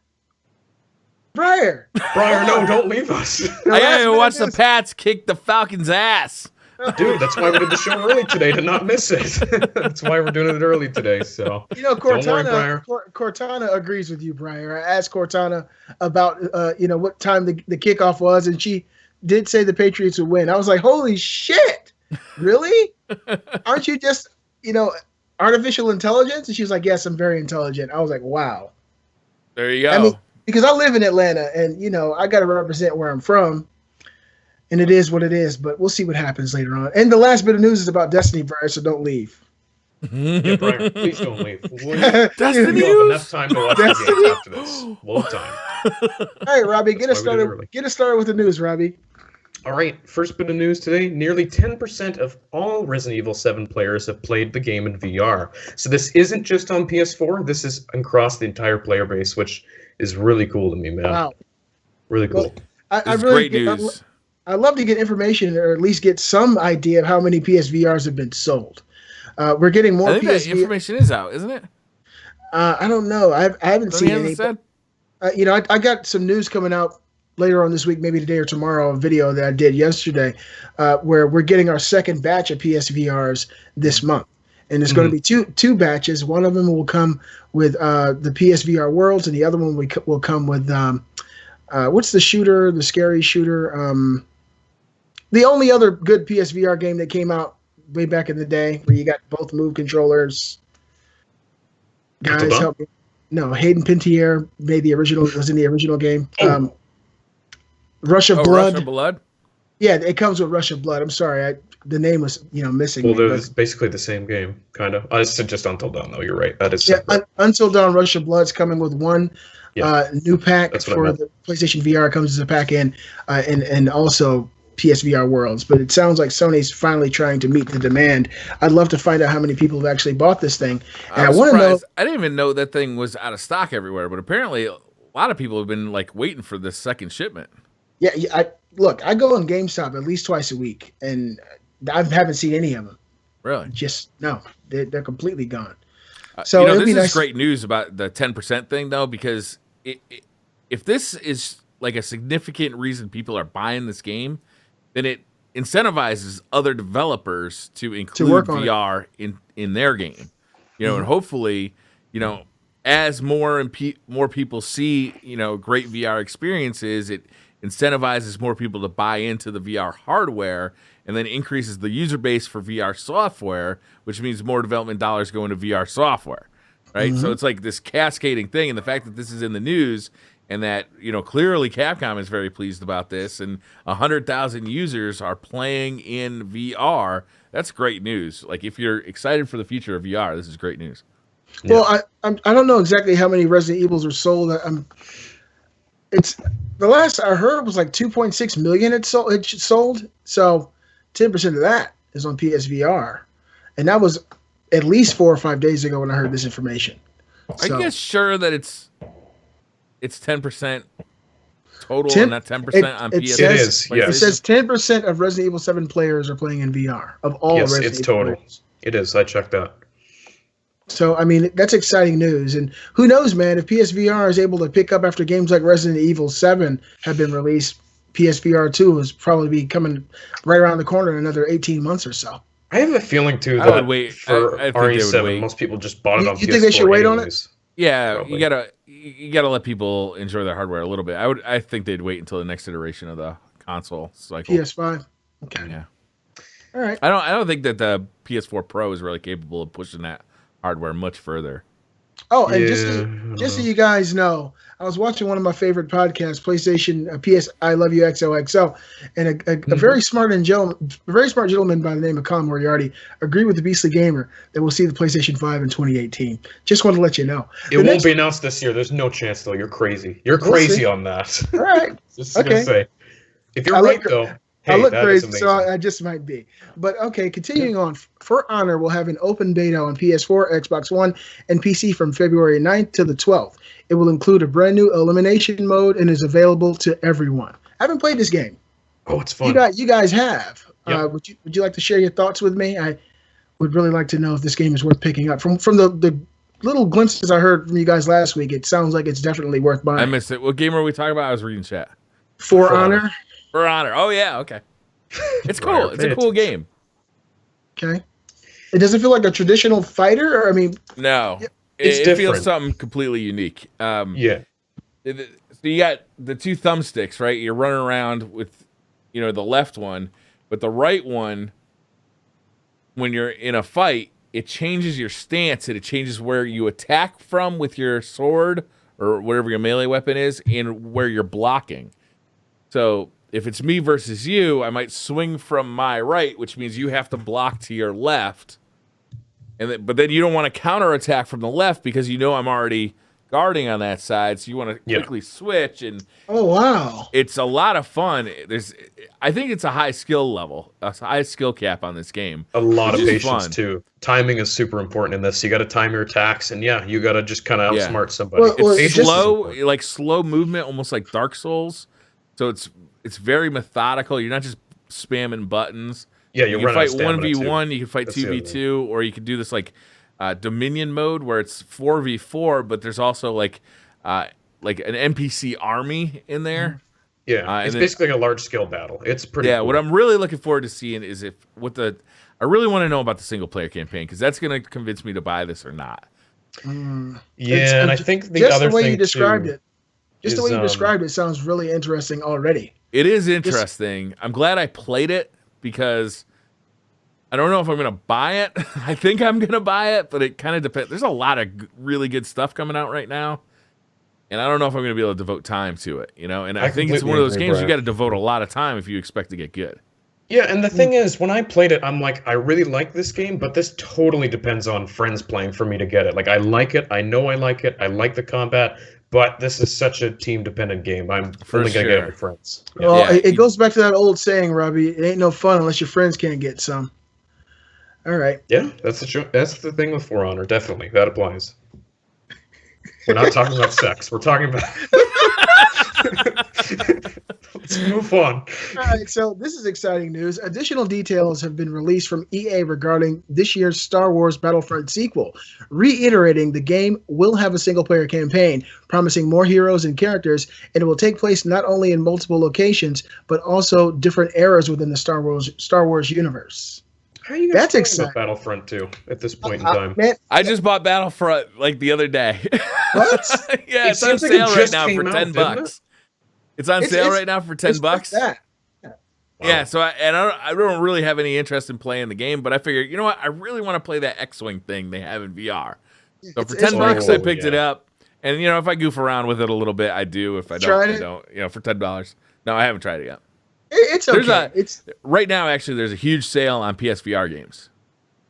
Briar, no, don't leave us. I gotta watch the Pats kick the Falcons' ass. Dude, that's why we did the show early today, to not miss it. That's why we're doing it early today. So Cortana agrees with you, Briar. I asked Cortana about what time the kickoff was, and she did say the Patriots would win. I was like, holy shit, really? Aren't you just artificial intelligence? And she was like, yes, I'm very intelligent. I was like, wow. There you go. I mean, because I live in Atlanta, and I got to represent where I'm from, and it is what it is. But we'll see what happens later on. And the last bit of news is about Destiny, Briar. So don't leave. Yeah, Brian, please don't leave. Destiny news? We'll have enough time to watch the game after this. We'll have time. All right, Robbie, get us started. Get us started with the news, Robbie. All right, first bit of news today. Nearly 10% of all Resident Evil 7 players have played the game in VR. So this isn't just on PS4. This is across the entire player base, which is really cool to me, man. Wow. Really cool. Well, I really great news. I'd love to get information or at least get some idea of how many PSVRs have been sold. We're getting more. I think that information is out, isn't it? I don't know. I haven't seen any. I got some news coming out later on this week, maybe today or tomorrow, a video that I did yesterday, where we're getting our second batch of PSVRs this month. and there's going to be two batches. One of them will come with the PSVR Worlds, and the other one will come with what's the scary shooter? The only other good PSVR game that came out way back in the day, where you got both move controllers. Guys, help me. No, Hayden Panettiere was in the original game. Rush of Blood. Rush of Blood? Yeah, it comes with Rush of Blood. I'm sorry, the name was missing. Well, it's basically the same game, kind of. I said just Until Dawn, though. You're right. That is Until Dawn. Rush of Blood's coming with one new pack for the PlayStation VR. Comes as a pack in, and also PSVR Worlds. But it sounds like Sony's finally trying to meet the demand. I'd love to find out how many people have actually bought this thing. And I want to know. I didn't even know that thing was out of stock everywhere, but apparently a lot of people have been like waiting for this second shipment. Yeah, I go on GameStop at least twice a week, and I haven't seen any of them. Really? No, they're completely gone. So this is great news about the 10% thing, though, because if this is like a significant reason people are buying this game, then it incentivizes other developers to include VR in their game. And hopefully, as more people see, great VR experiences, it incentivizes more people to buy into the VR hardware, and then increases the user base for VR software, which means more development dollars go into VR software, right? So it's like this cascading thing, and the fact that this is in the news, and that clearly Capcom is very pleased about this, and 100,000 users are playing in VR. That's great news. Like, if you're excited for the future of VR, this is great news. Well, I don't know exactly how many Resident Evils are sold. It's the last I heard was like 2.6 million it sold. So 10% of that is on PSVR, and that was at least 4 or 5 days ago when I heard this information. Are you guys sure that it's 10% total and not 10% on PS? It is. Yes. It says 10% of Resident Evil 7 players are playing in VR of all. Yes, Resident it's Evil total. players. It is. I checked that. So, I mean, that's exciting news. And who knows, man, if PSVR is able to pick up after games like Resident Evil 7 have been released, PSVR 2 is probably be coming right around the corner in another 18 months or so. I have a feeling, too, I would that wait. for I think they would RE7, wait. most people just bought it on PS4 You think they should wait on it? Yeah, Probably. you gotta let people enjoy their hardware a little bit. I think they'd wait until the next iteration of the console cycle. PS5. Okay. Yeah. All right. I don't think that the PS4 Pro is really capable of pushing that hardware much further. Oh, and just so you guys know, I was watching one of my favorite podcasts, PlayStation PS I Love You XOXO, and a very smart gentleman by the name of Colin Moriarty agreed with the Beastly Gamer that we'll see the PlayStation 5 in 2018. Just want to let you know. It won't be announced this year. There's no chance, though. You're crazy. You're crazy on that. All right. Just gonna say. If you're right, though. I look crazy, is so I just might be. But okay, continuing on. For Honor will have an open beta on PS4, Xbox One, and PC from February 9th to the 12th. It will include a brand new elimination mode and is available to everyone. I haven't played this game. Oh, it's fun. You guys have. Yep. Would you like to share your thoughts with me? I would really like to know if this game is worth picking up. From the little glimpses I heard from you guys last week, it sounds like it's definitely worth buying. I missed it. What game are we talking about? I was reading chat. For Honor. For Honor. Oh yeah, okay. It's cool. It's a cool game. Okay. It doesn't feel like a traditional fighter, or I mean, no, it feels something completely unique. Yeah. So you got the two thumbsticks, right? You're running around with, the left one, but the right one, when you're in a fight, it changes your stance and it changes where you attack from with your sword or whatever your melee weapon is, and where you're blocking. So if it's me versus you, I might swing from my right, which means you have to block to your left. But then you don't want to counterattack from the left because I'm already guarding on that side. So you want to quickly switch. And oh wow, it's a lot of fun. I think it's a high skill level, a high skill cap on this game. A lot of patience too. Timing is super important in this. You got to time your attacks, and you got to just kind of outsmart somebody. It's slow movement, almost like Dark Souls. So it's very methodical. You're not just spamming buttons. Yeah, you can fight 1v1, you can fight 2v2, or you can do this like Dominion mode where it's 4v4, but there's also like an NPC army in there. Yeah, it's basically like a large scale battle. It's pretty cool. What I'm really looking forward to seeing is I I really want to know about the single player campaign because that's going to convince me to buy this or not. Yeah, and I think the just other the way thing you described too it, just the way you described it sounds really interesting already. It is interesting. I'm glad I played it because I don't know if I'm going to buy it. I think I'm going to buy it, but it kind of depends. There's a lot of really good stuff coming out right now. And I don't know if I'm going to be able to devote time to it, you know? And I think it's one of those games you got to devote a lot of time if you expect to get good. Yeah, and the thing is, when I played it, I'm like, I really like this game, but this totally depends on friends playing for me to get it. Like, I like it. I know I like it. I like the combat. But this is such a team-dependent game. I'm only going to get it with friends. Yeah. Well, it goes back to that old saying, Robbie, it ain't no fun unless your friends can't get some. All right. Yeah, that's the thing with For Honor. Definitely, that applies. We're not talking about sex. We're talking about... Let's move on. All right, so this is exciting news. Additional details have been released from EA regarding this year's Star Wars Battlefront sequel, reiterating the game will have a single-player campaign, promising more heroes and characters, and it will take place not only in multiple locations, but also different eras within the Star Wars universe. How are you guys feeling about Battlefront 2 at this point in time? Man, I just bought Battlefront like the other day. What? Yeah, it's on sale right now for $10. It's on sale right now for $10. Like that. Yeah, so I don't really have any interest in playing the game, but I figured, you know what? I really want to play that X-Wing thing they have in VR. So for $10, I picked it up. And, you know, if I goof around with it a little bit, I do. If I don't, I don't. You know, for $10. No, I haven't tried it yet. It's okay. Right now, actually, there's a huge sale on PSVR games.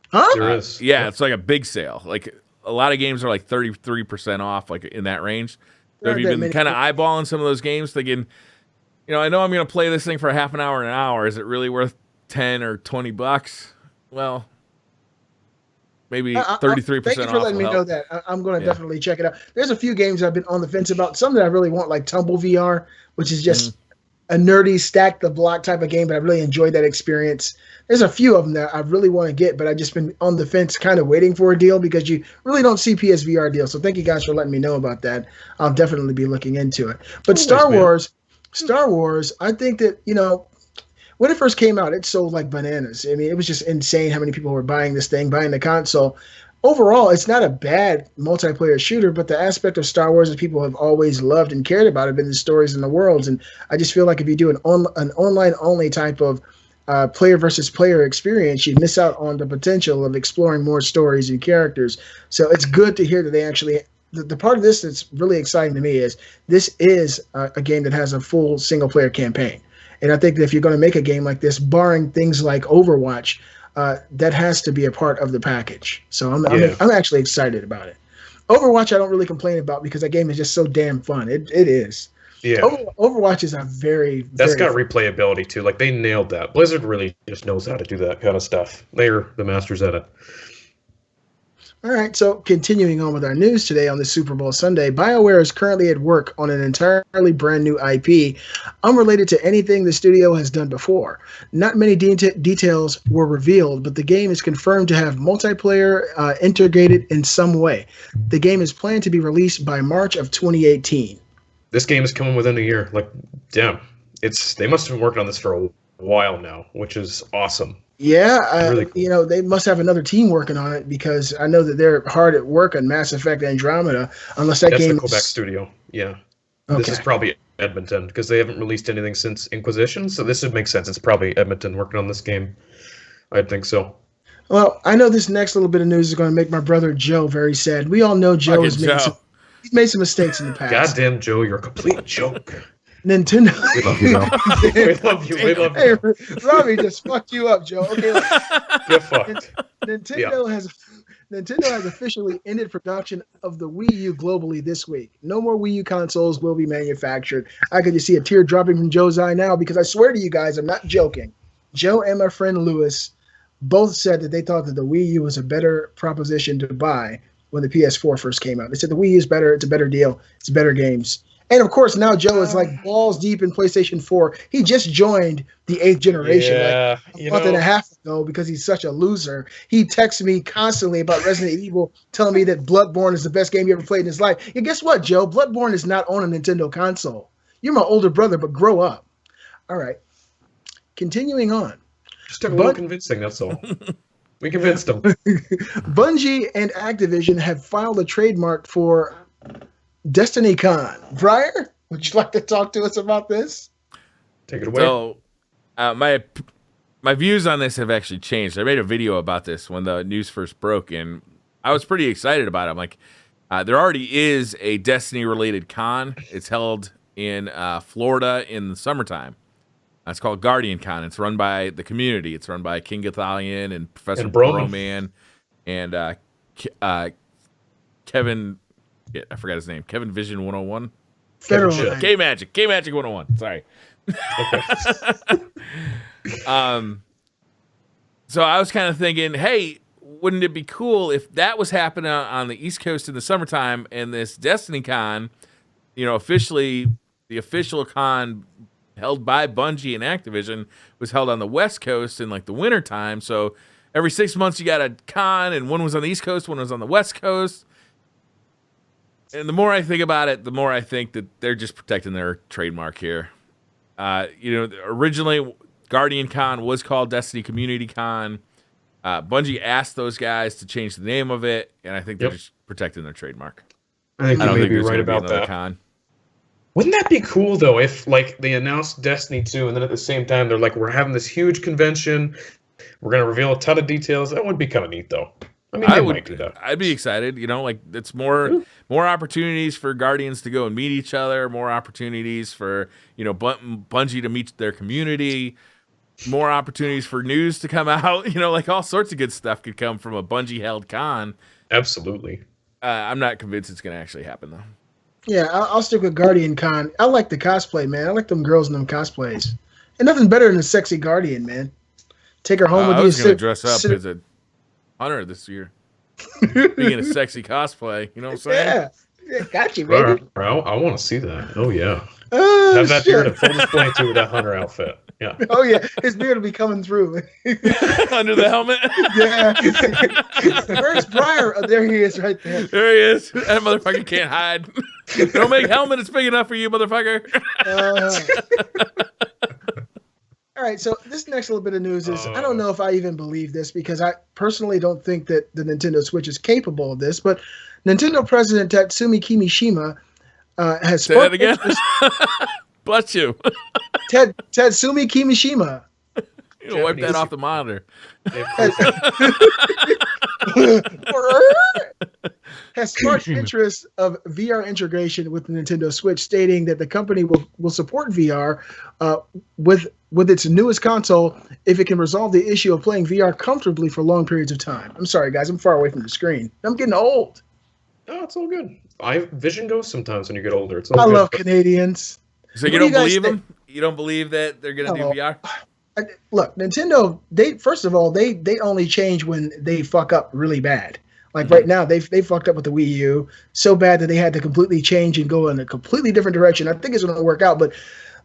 Huh? There is. Yeah, it's like a big sale. Like, a lot of games are like 33% off, like in that range. So if you've been kind of eyeballing some of those games, thinking, you know, I know I'm going to play this thing for half an hour, an hour. Is it really worth $10 or $20? Well, maybe 33% off. Thank you for letting me know that. I'm going to definitely check it out. There's a few games I've been on the fence about. Some that I really want, like Tumble VR, which is just a nerdy stack the block type of game, but I really enjoyed that experience. There's a few of them that I really want to get, but I've just been on the fence kind of waiting for a deal because you really don't see PSVR deals. So thank you guys for letting me know about that. I'll definitely be looking into it. But Star Wars, I think that, you know, when it first came out, it sold like bananas. I mean, it was just insane how many people were buying this thing, buying the console. Overall, it's not a bad multiplayer shooter, but the aspect of Star Wars that people have always loved and cared about have been the stories and the worlds. And I just feel like if you do an online-only type of player versus player experience, you miss out on the potential of exploring more stories and characters. So it's good to hear that they actually... The part of this that's really exciting to me is this is a game that has a full single-player campaign. And I think that if you're going to make a game like this, barring things like Overwatch... that has to be a part of the package. So I'm actually excited about it. Overwatch I don't really complain about because that game is just so damn fun. It is. Yeah. Overwatch is a That's got replayability too. Like they nailed that. Blizzard really just knows how to do that kind of stuff. They're the masters at it. All right, so continuing on with our news today on the Super Bowl Sunday, BioWare is currently at work on an entirely brand new IP, unrelated to anything the studio has done before. Not many details were revealed, but the game is confirmed to have multiplayer integrated in some way. The game is planned to be released by March of 2018. This game is coming within a year. Like, damn, they must have been working on this for a while now, which is awesome. Yeah, really cool. You know, they must have another team working on it because I know that they're hard at work on Mass Effect Andromeda, unless that's game... That's the Quebec studio, yeah. Okay. This is probably Edmonton because they haven't released anything since Inquisition, so this would make sense. It's probably Edmonton working on this game. I'd think so. Well, I know this next little bit of news is going to make my brother Joe very sad. We all know Joe has made some mistakes in the past. Goddamn, Joe, you're a complete joke. Nintendo. We love you, Joe. We love you. We love you. Hey, Robbie just fucked you up, Joe. Okay. Get fucked. Nintendo has officially ended production of the Wii U globally this week. No more Wii U consoles will be manufactured. I could just see a tear dropping from Joe's eye now because I swear to you guys, I'm not joking. Joe and my friend Lewis both said that they thought that the Wii U was a better proposition to buy when the PS4 first came out. They said the Wii U is better. It's a better deal. It's better games. And of course, now Joe is like balls deep in PlayStation 4. He just joined the 8th generation like a month and a half ago because he's such a loser. He texts me constantly about Resident Evil, telling me that Bloodborne is the best game he ever played in his life. And guess what, Joe? Bloodborne is not on a Nintendo console. You're my older brother, but grow up. All right. Continuing on. Just took a little convincing, that's all. We convinced them. Bungie and Activision have filed a trademark for Destiny Con. Briar, would you like to talk to us about this? Take it away. So, my views on this have actually changed. I made a video about this when the news first broke, and I was pretty excited about it. I'm like, there already is a Destiny-related con. It's held in Florida in the summertime. It's called Guardian Con. It's run by the community. It's run by King Gathalion and Professor Broman and Kevin. Yeah, I forgot his name. Kevin Vision 101. K-Magic 101. Sorry. Okay. So I was kind of thinking, hey, wouldn't it be cool if that was happening on the East Coast in the summertime and this Destiny Con, officially the official con held by Bungie and Activision was held on the West Coast in like the winter time. So every 6 months you got a con, and one was on the East Coast, one was on the West Coast. And the more I think about it, the more I think that they're just protecting their trademark here. Originally Guardian Con was called Destiny Community Con. Bungie asked those guys to change the name of it, and I think they're just protecting their trademark. I think you may be right about that. Con. Wouldn't that be cool though if like they announced Destiny 2 and then at the same time they're like, we're having this huge convention, we're gonna reveal a ton of details? That would be kind of neat though. I mean, might do that. I'd be excited. It's more opportunities for Guardians to go and meet each other, more opportunities for Bungie to meet their community, more opportunities for news to come out. Like all sorts of good stuff could come from a Bungie held con. Absolutely. I'm not convinced it's gonna actually happen though. Yeah, I'll stick with Guardian Con. I like the cosplay, man. I like them girls in them cosplays. And nothing better than a sexy Guardian, man. Take her home with you. I was going to dress up as a hunter this year. Being a sexy cosplay, you know what I'm saying? Yeah, got you, baby. Bro, I want to see that. Oh, yeah. Have that beard in full display, too, with that hunter outfit. Yeah. Oh, yeah. His beard will be coming through. Under the helmet? Yeah. Where's Briar? Oh, there he is right there. There he is. That motherfucker can't hide. Don't make helmet that's big enough for you, motherfucker. All right, so this next little bit of news is, I don't know if I even believe this because I personally don't think that the Nintendo Switch is capable of this, but Nintendo President Tatsumi Kimishima has Say that again? Bless you. Tatsumi Kimishima. You wipe that off the monitor. Has sparked interest of VR integration with the Nintendo Switch, stating that the company will support VR with its newest console if it can resolve the issue of playing VR comfortably for long periods of time. I'm sorry, guys. I'm far away from the screen. I'm getting old. No, it's all good. Vision goes sometimes when you get older. I love Canadians. So you don't believe them? You don't believe that they're going to do VR? Look, Nintendo, first of all, they only change when they fuck up really bad. Like right now, they fucked up with the Wii U so bad that they had to completely change and go in a completely different direction. I think it's going to work out, but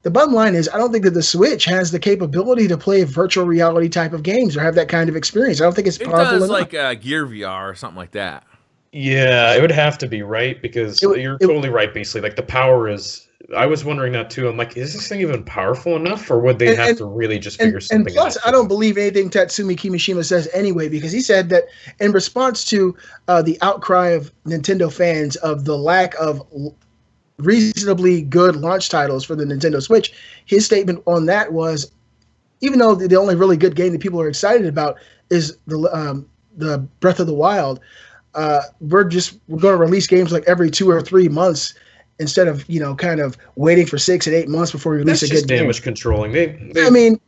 the bottom line is I don't think that the Switch has the capability to play virtual reality type of games or have that kind of experience. I don't think it's powerful enough. Like Gear VR or something like that. Yeah, it would have to be, right? Because you're totally right, basically. Like the power is... I was wondering that too. I'm like, is this thing even powerful enough, or would they have to really just figure something out? And plus, I don't believe anything Tatsumi Kimishima says anyway, because he said that in response to the outcry of Nintendo fans of the lack of reasonably good launch titles for the Nintendo Switch, his statement on that was, even though the only really good game that people are excited about is the Breath of the Wild, we're going to release games like every 2 or 3 months. Instead of kind of waiting for 6 and 8 months before we release a good game. Damage controlling.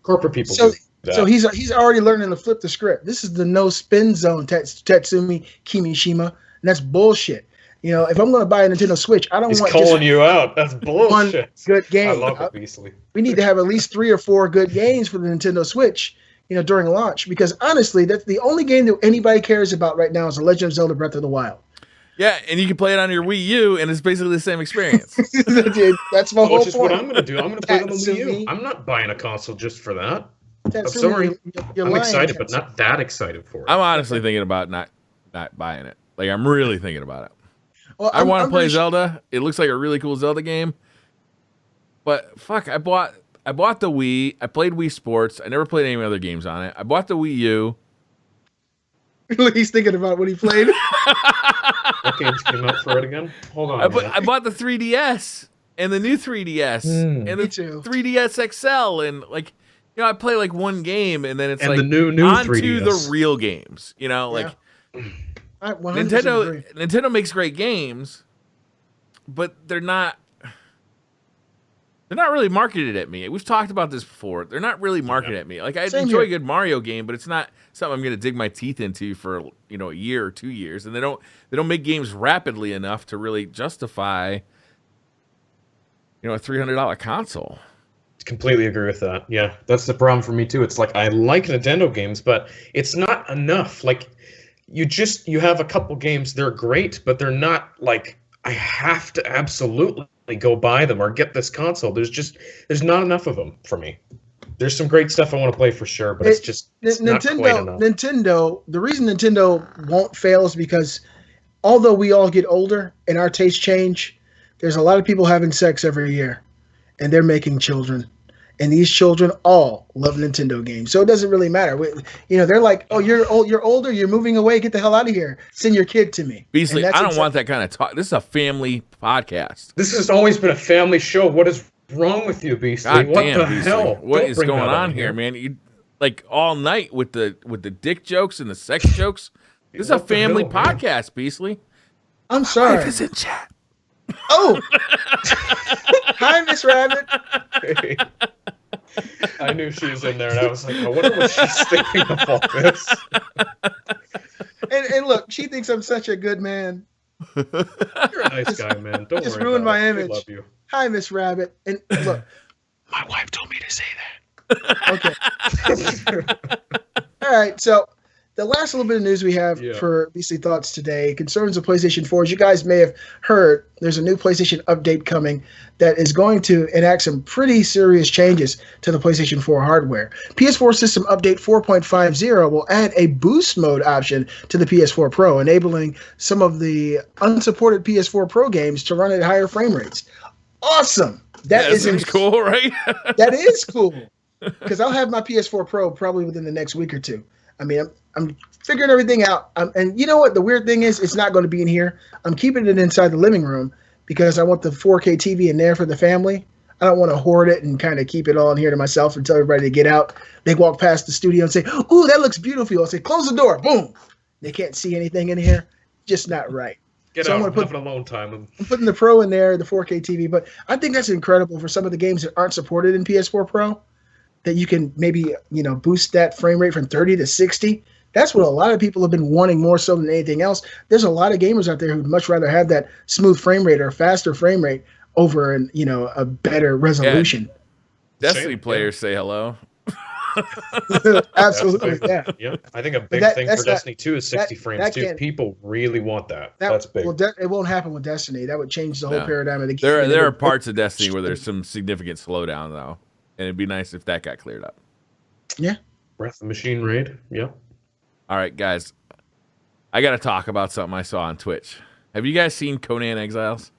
Corporate people. So, do that. So he's already learning to flip the script. This is the no spin zone, Tatsumi Kimishima, and that's bullshit. If I'm going to buy a Nintendo Switch, I don't want calling you out. That's bullshit. One good game. I love it, Beasley. We need to have at least 3 or 4 good games for the Nintendo Switch, during launch, because honestly, that's the only game that anybody cares about right now is The Legend of Zelda: Breath of the Wild. Yeah, and you can play it on your Wii U, and it's basically the same experience. That's my whole Which is point. what I'm going to do. I'm going to play it on the Wii U. I'm not buying a console just for that. I'm sorry. I'm excited, but not that excited for it. I'm honestly thinking about not buying it. Like, I'm really thinking about it. Well, I want to play Zelda. It looks like a really cool Zelda game. But, fuck, I bought the Wii. I played Wii Sports. I never played any other games on it. I bought the Wii U. He's thinking about what he played. What games came out for it again? Hold on. I bought the 3DS and the new 3DS and the 3DS XL, and like, you know, I play like one game and then it's and like the new on 3DS. to the real games. You know, like Nintendo makes great games, but they're not really marketed at me. We've talked about this before. They're not really marketed at me. Like, I enjoy a good Mario game, but it's not something I'm going to dig my teeth into for, you know, a year or 2 years. And they don't make games rapidly enough to really justify, you know, a $300 console. Completely agree with that. Yeah, that's the problem for me too. It's like I like Nintendo games, but it's not enough. Like, you have a couple games, they're great, but they're not like I have to absolutely go buy them or get this console. There's not enough of them for me. There's some great stuff I want to play for sure, but it's not quite enough. Nintendo, the reason Nintendo won't fail is because although we all get older and our tastes change, there's a lot of people having sex every year and they're making children. And these children all love Nintendo games. So it doesn't really matter. You know, they're like, oh, you're older, you're moving away, get the hell out of here. Send your kid to me. Beasley, I don't want that kind of talk. This is a family podcast. This has always been a family show. What is wrong with you, Beasley? God what damn, the Beasley. hell? What is going on here, man? You like all night with the dick jokes and the sex jokes. This is a family podcast, Beasley. I'm sorry. Life is in chat. Oh, hi, Miss Rabbit. Hey. I knew she was in there, and I was like, I wonder what she's thinking of all this. And look, she thinks I'm such a good man. You're a nice guy, man. Don't just worry ruined about my it. image. I love you. Hi, Miss Rabbit. And look, my wife told me to say that. Okay. All right, so the last little bit of news we have for BC Thoughts today concerns the PlayStation 4. As you guys may have heard, there's a new PlayStation update coming that is going to enact some pretty serious changes to the PlayStation 4 hardware. PS4 System Update 4.50 will add a boost mode option to the PS4 Pro, enabling some of the unsupported PS4 Pro games to run at higher frame rates. Awesome! That seems cool, right? That is cool, because I'll have my PS4 Pro probably within the next week or two. I mean, I'm figuring everything out. And you know what? The weird thing is, it's not going to be in here. I'm keeping it inside the living room because I want the 4K TV in there for the family. I don't want to hoard it and kind of keep it all in here to myself and tell everybody to get out. They walk past the studio and say, ooh, that looks beautiful. I'll say, close the door. Boom. They can't see anything in here. Just not right. Get out. I'm having alone time. I'm putting the Pro in there, the 4K TV. But I think that's incredible for some of the games that aren't supported in PS4 Pro, that you can maybe, you know, boost that frame rate from 30 to 60. That's what a lot of people have been wanting more so than anything else. There's a lot of gamers out there who'd much rather have that smooth frame rate or faster frame rate over an, you know, a better resolution. Yeah. Destiny players say hello. Absolutely, yeah. Yeah, I think a big thing for Destiny 2 is 60 frames too. People really want that. That's big. Well, it won't happen with Destiny. That would change the whole paradigm of the game. There are parts of Destiny where there's some significant slowdown though, and it'd be nice if that got cleared up. Yeah. Breath of the Machine raid. Yeah. All right, guys. I got to talk about something I saw on Twitch. Have you guys seen Conan Exiles?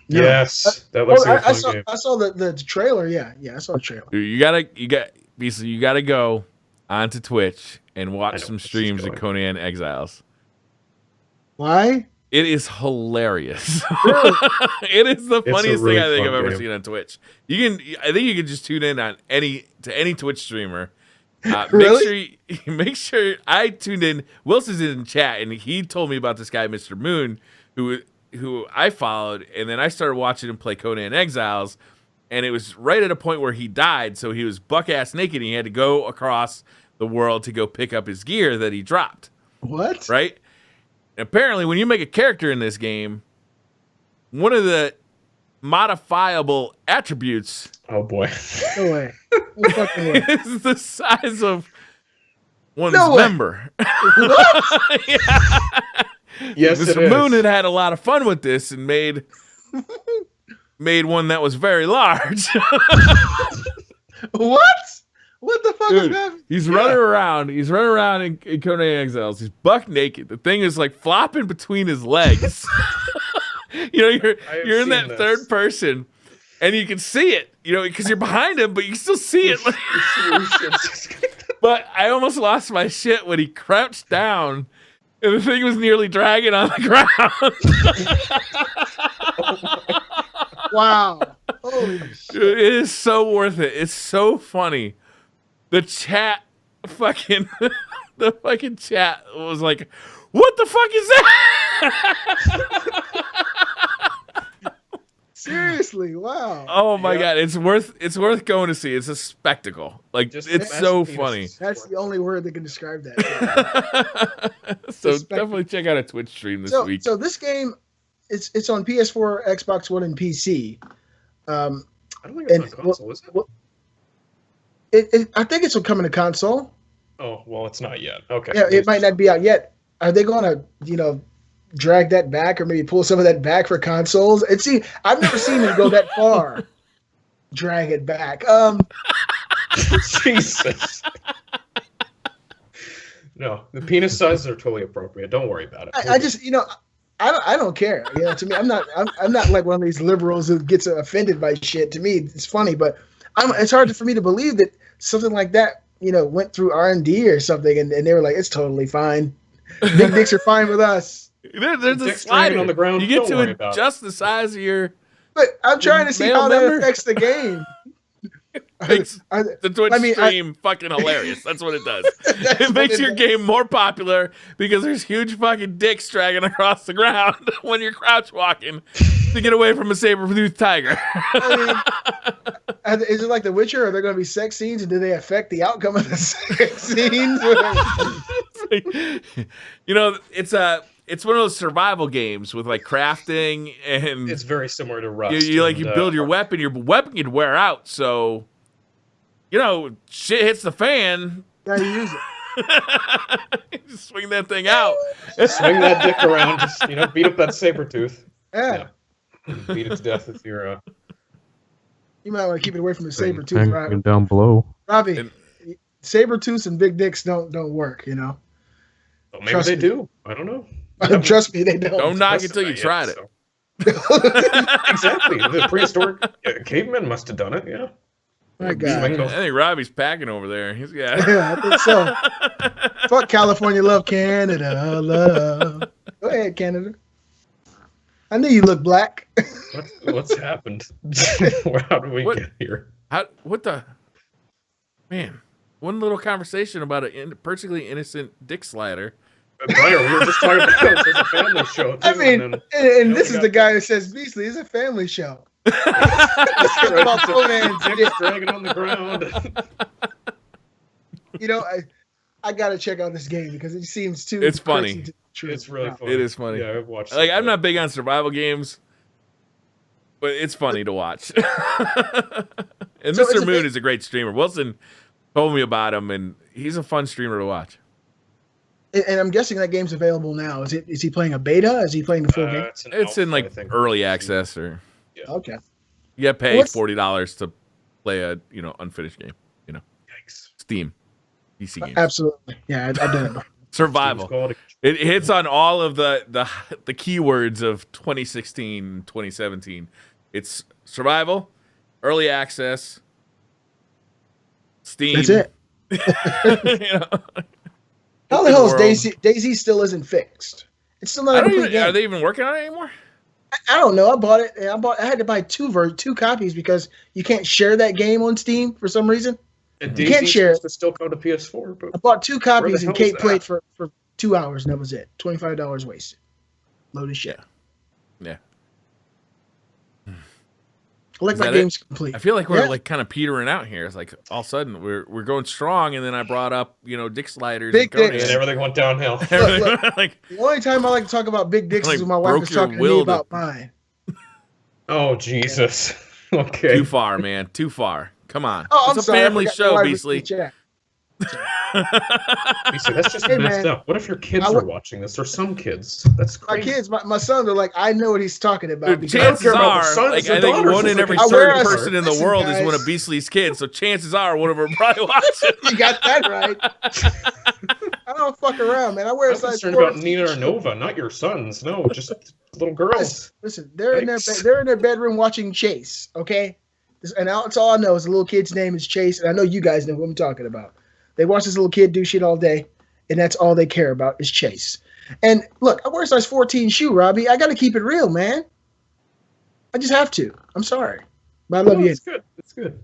No. Yes, that looks like a fun game. I saw the trailer. Yeah, I saw the trailer. You gotta go onto Twitch and watch some streams of Conan Exiles. Why? It is hilarious. Really? It is the funniest really thing I think I've ever game. seen on Twitch. I think you can just tune in on any Twitch streamer. Really? Make sure I tuned in. Wilson's in chat, and he told me about this guy, Mr. Moon, who I followed, and then I started watching him play Conan Exiles, and it was right at a point where he died, so he was buck-ass naked, and he had to go across the world to go pick up his gear that he dropped. What? Right? And apparently, when you make a character in this game, one of the modifiable attributes... Oh, boy. No way. No fucking way. is the size of one's way. member. What? Yeah. Yes, Mr. Moon had a lot of fun with this and made one that was very large. What? What the fuck is Dude, that? he's running around. He's running around in Conan Exiles. He's buck naked. The thing is like flopping between his legs. You know, you're in that third person, and you can see it. You know, because you're behind him, but you can still see it. But I almost lost my shit when he crouched down And the thing was nearly dragging on the ground. Wow. Holy shit. It is so worth it. It's so funny. The chat fucking the fucking chat was like, what the fuck is that? Seriously, wow. Oh my god, it's worth going to see. It's a spectacle. Like it's so funny. That's the only word that can describe that. So definitely check out a Twitch stream this week. So this game, it's on PS4, Xbox One, and PC. I don't think it's on console, is it? I think it's coming to console. Oh well, it's not yet. Okay. Yeah, it might not be out yet. Are they going to, drag that back or maybe pull some of that back for consoles? I've never seen them go that far. Drag it back. Jesus. No, the penis sizes are totally appropriate. Don't worry about it. I just, I don't care. To me, I'm not like one of these liberals who gets offended by shit. To me, it's funny, but it's hard for me to believe that something like that, went through R&D or something, and they were like, it's totally fine. Big dicks are fine with us. There's a slider on the ground. You get to adjust the size of your. But I'm trying to see how that affects the game. Makes the Twitch stream fucking hilarious. That's what it does. It makes your game more popular because there's huge fucking dicks dragging across the ground when you're crouch walking to get away from a saber-toothed tiger. Is it like The Witcher? Are there going to be sex scenes, and do they affect the outcome of the sex scenes? It's one of those survival games with like crafting, and it's very similar to Rust. You build your weapon. Your weapon can wear out, so shit hits the fan. Gotta use it. Just swing that thing out. Swing that dick around. Just beat up that saber tooth. Yeah. Beat it to death if you're. You might want to keep it away from the saber tooth, Robbie. Down below. Robbie, saber tooths and big dicks don't work. Well, maybe they do. I don't know. Trust me, they don't. Don't knock it till you tried it. Exactly. The prehistoric cavemen must have done it. Yeah. My God. I think Robbie's packing over there. Yeah, I think so. Fuck California, love Canada, love. Go ahead, Canada. I knew you look black. What's happened? How did we get here? What the? Man, one little conversation about a perfectly innocent dick slider. Briar, we were just talking about it. It's a family show. Too, and this is the guy that says Beasley is a family show. About Conan's dick dragging on the ground. I gotta check out this game because it seems too. It's funny. It's really funny. It is funny. Yeah, I've watched. I'm not big on survival games, but it's funny to watch. And Mr. Moon is a great streamer. Wilson told me about him, and he's a fun streamer to watch. And I'm guessing that game's available now. Is he playing a beta? Is he playing the full game? It's in like early access or. Yeah. Okay. You got to pay $40 to play a unfinished game. Yikes. Steam, PC games. Absolutely. Yeah, I've done it. Survival. It hits on all of the keywords of 2016, 2017. It's survival, early access, Steam. That's it. How the hell is Daisy still isn't fixed? It's still not a complete game. Are they even working on it anymore? I don't know. I bought it. I had to buy two copies because you can't share that game on Steam for some reason. And you can't share it. To still come to PS4. But I bought two copies and Kate played for 2 hours and that was it. $25 wasted. Load of shit. Yeah. I like my games complete. I feel like we're like kind of petering out here. It's like all of a sudden we're going strong, and then I brought up dick sliders, big and dicks, and everything went downhill. Look, the only time I like to talk about big dicks is when my wife is talking to me about mine. Oh Jesus! Okay, too far, man. Too far. Come on. Oh, it's a family show, Beasley. Beasley, that's just messed up. What if your kids are watching this, or some kids? That's crazy. My kids, my sons are like, I know what he's talking about. Dude, chances are, I think one in every third person in the world is one of Beasley's kids. So chances are, one of them probably watching. You got that right. I don't fuck around, man. I wear a size 4. I'm concerned about Nina or Nova, not your sons. No, just little girls. Listen, they're in their bedroom watching Chase. Okay, and that's all I know is the little kid's name is Chase, and I know you guys know who I'm talking about. They watch this little kid do shit all day, and that's all they care about is Chase. And look, I wear a size 14 shoe, Robbie. I got to keep it real, man. I just have to. I'm sorry. But I love you. It's good. It's good.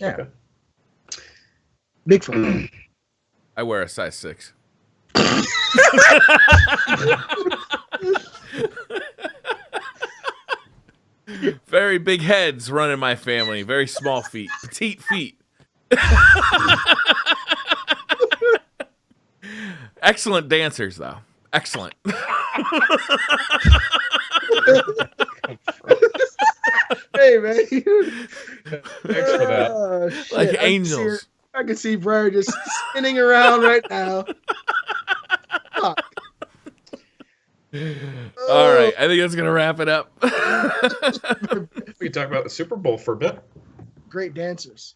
Yeah. Okay. Big fun. I wear a size 6. Very big heads run in my family. Very small feet. Petite feet. Excellent dancers, though. Excellent. Hey, man. Thanks for that. Like angels. I can see Briar just spinning around right now. Fuck. All right, I think that's gonna wrap it up. We can talk about the Super Bowl for a bit. Great dancers.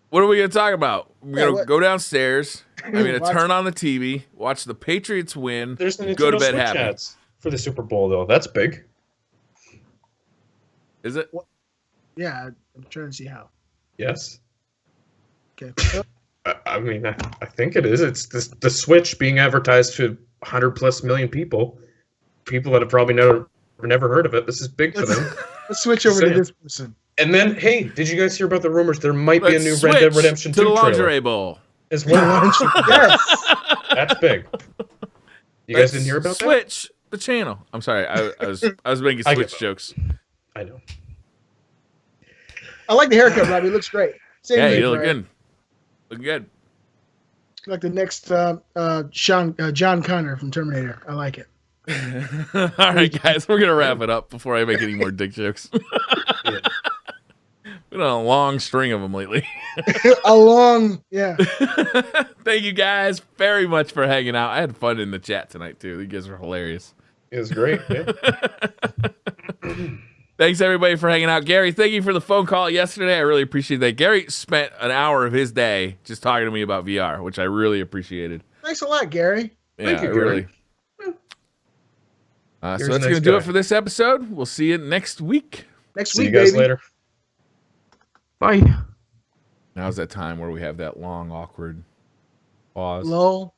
What are we gonna talk about? We're gonna what? go downstairs. I'm gonna Watch- turn on the TV, watch the Patriots win, There's the go to Nintendo bed Switch happy. ads for the Super Bowl, though. That's big. Is it? Yeah, I'm trying to see how. Yes. Okay. I mean, I think it is. It's the Switch being advertised to 100+ million people. People that have probably never heard of it. This is big for them. Let's switch over to this person. And then, hey, did you guys hear about the rumors? There might be a new Red Dead Redemption 2 to the lingerie trailer bowl. as well. Yes. That's big. You guys didn't hear about that? Switch the channel. I'm sorry. I was making I Switch get jokes. I know. I like the haircut, Robbie. It looks great. Same Yeah, here, you look Briar. good. Look good. Like the next John Connor from Terminator. I like it. All right, guys, we're gonna wrap it up before I make any more dick jokes. Yeah. Been on a long string of them lately. Yeah. Thank you guys very much for hanging out. I had fun in the chat tonight too. You guys were hilarious. It was great. Yeah. Thanks everybody for hanging out. Gary, thank you for the phone call yesterday. I really appreciate that. Gary spent an hour of his day just talking to me about VR, which I really appreciated. Thanks a lot, Gary. Thank you, Gary. Really. So Gary's that's a going to nice do guy. it for this episode. We'll see you next week. Next See week, you guys baby. later. Bye. Now's that time where we have that long, awkward pause. Lol.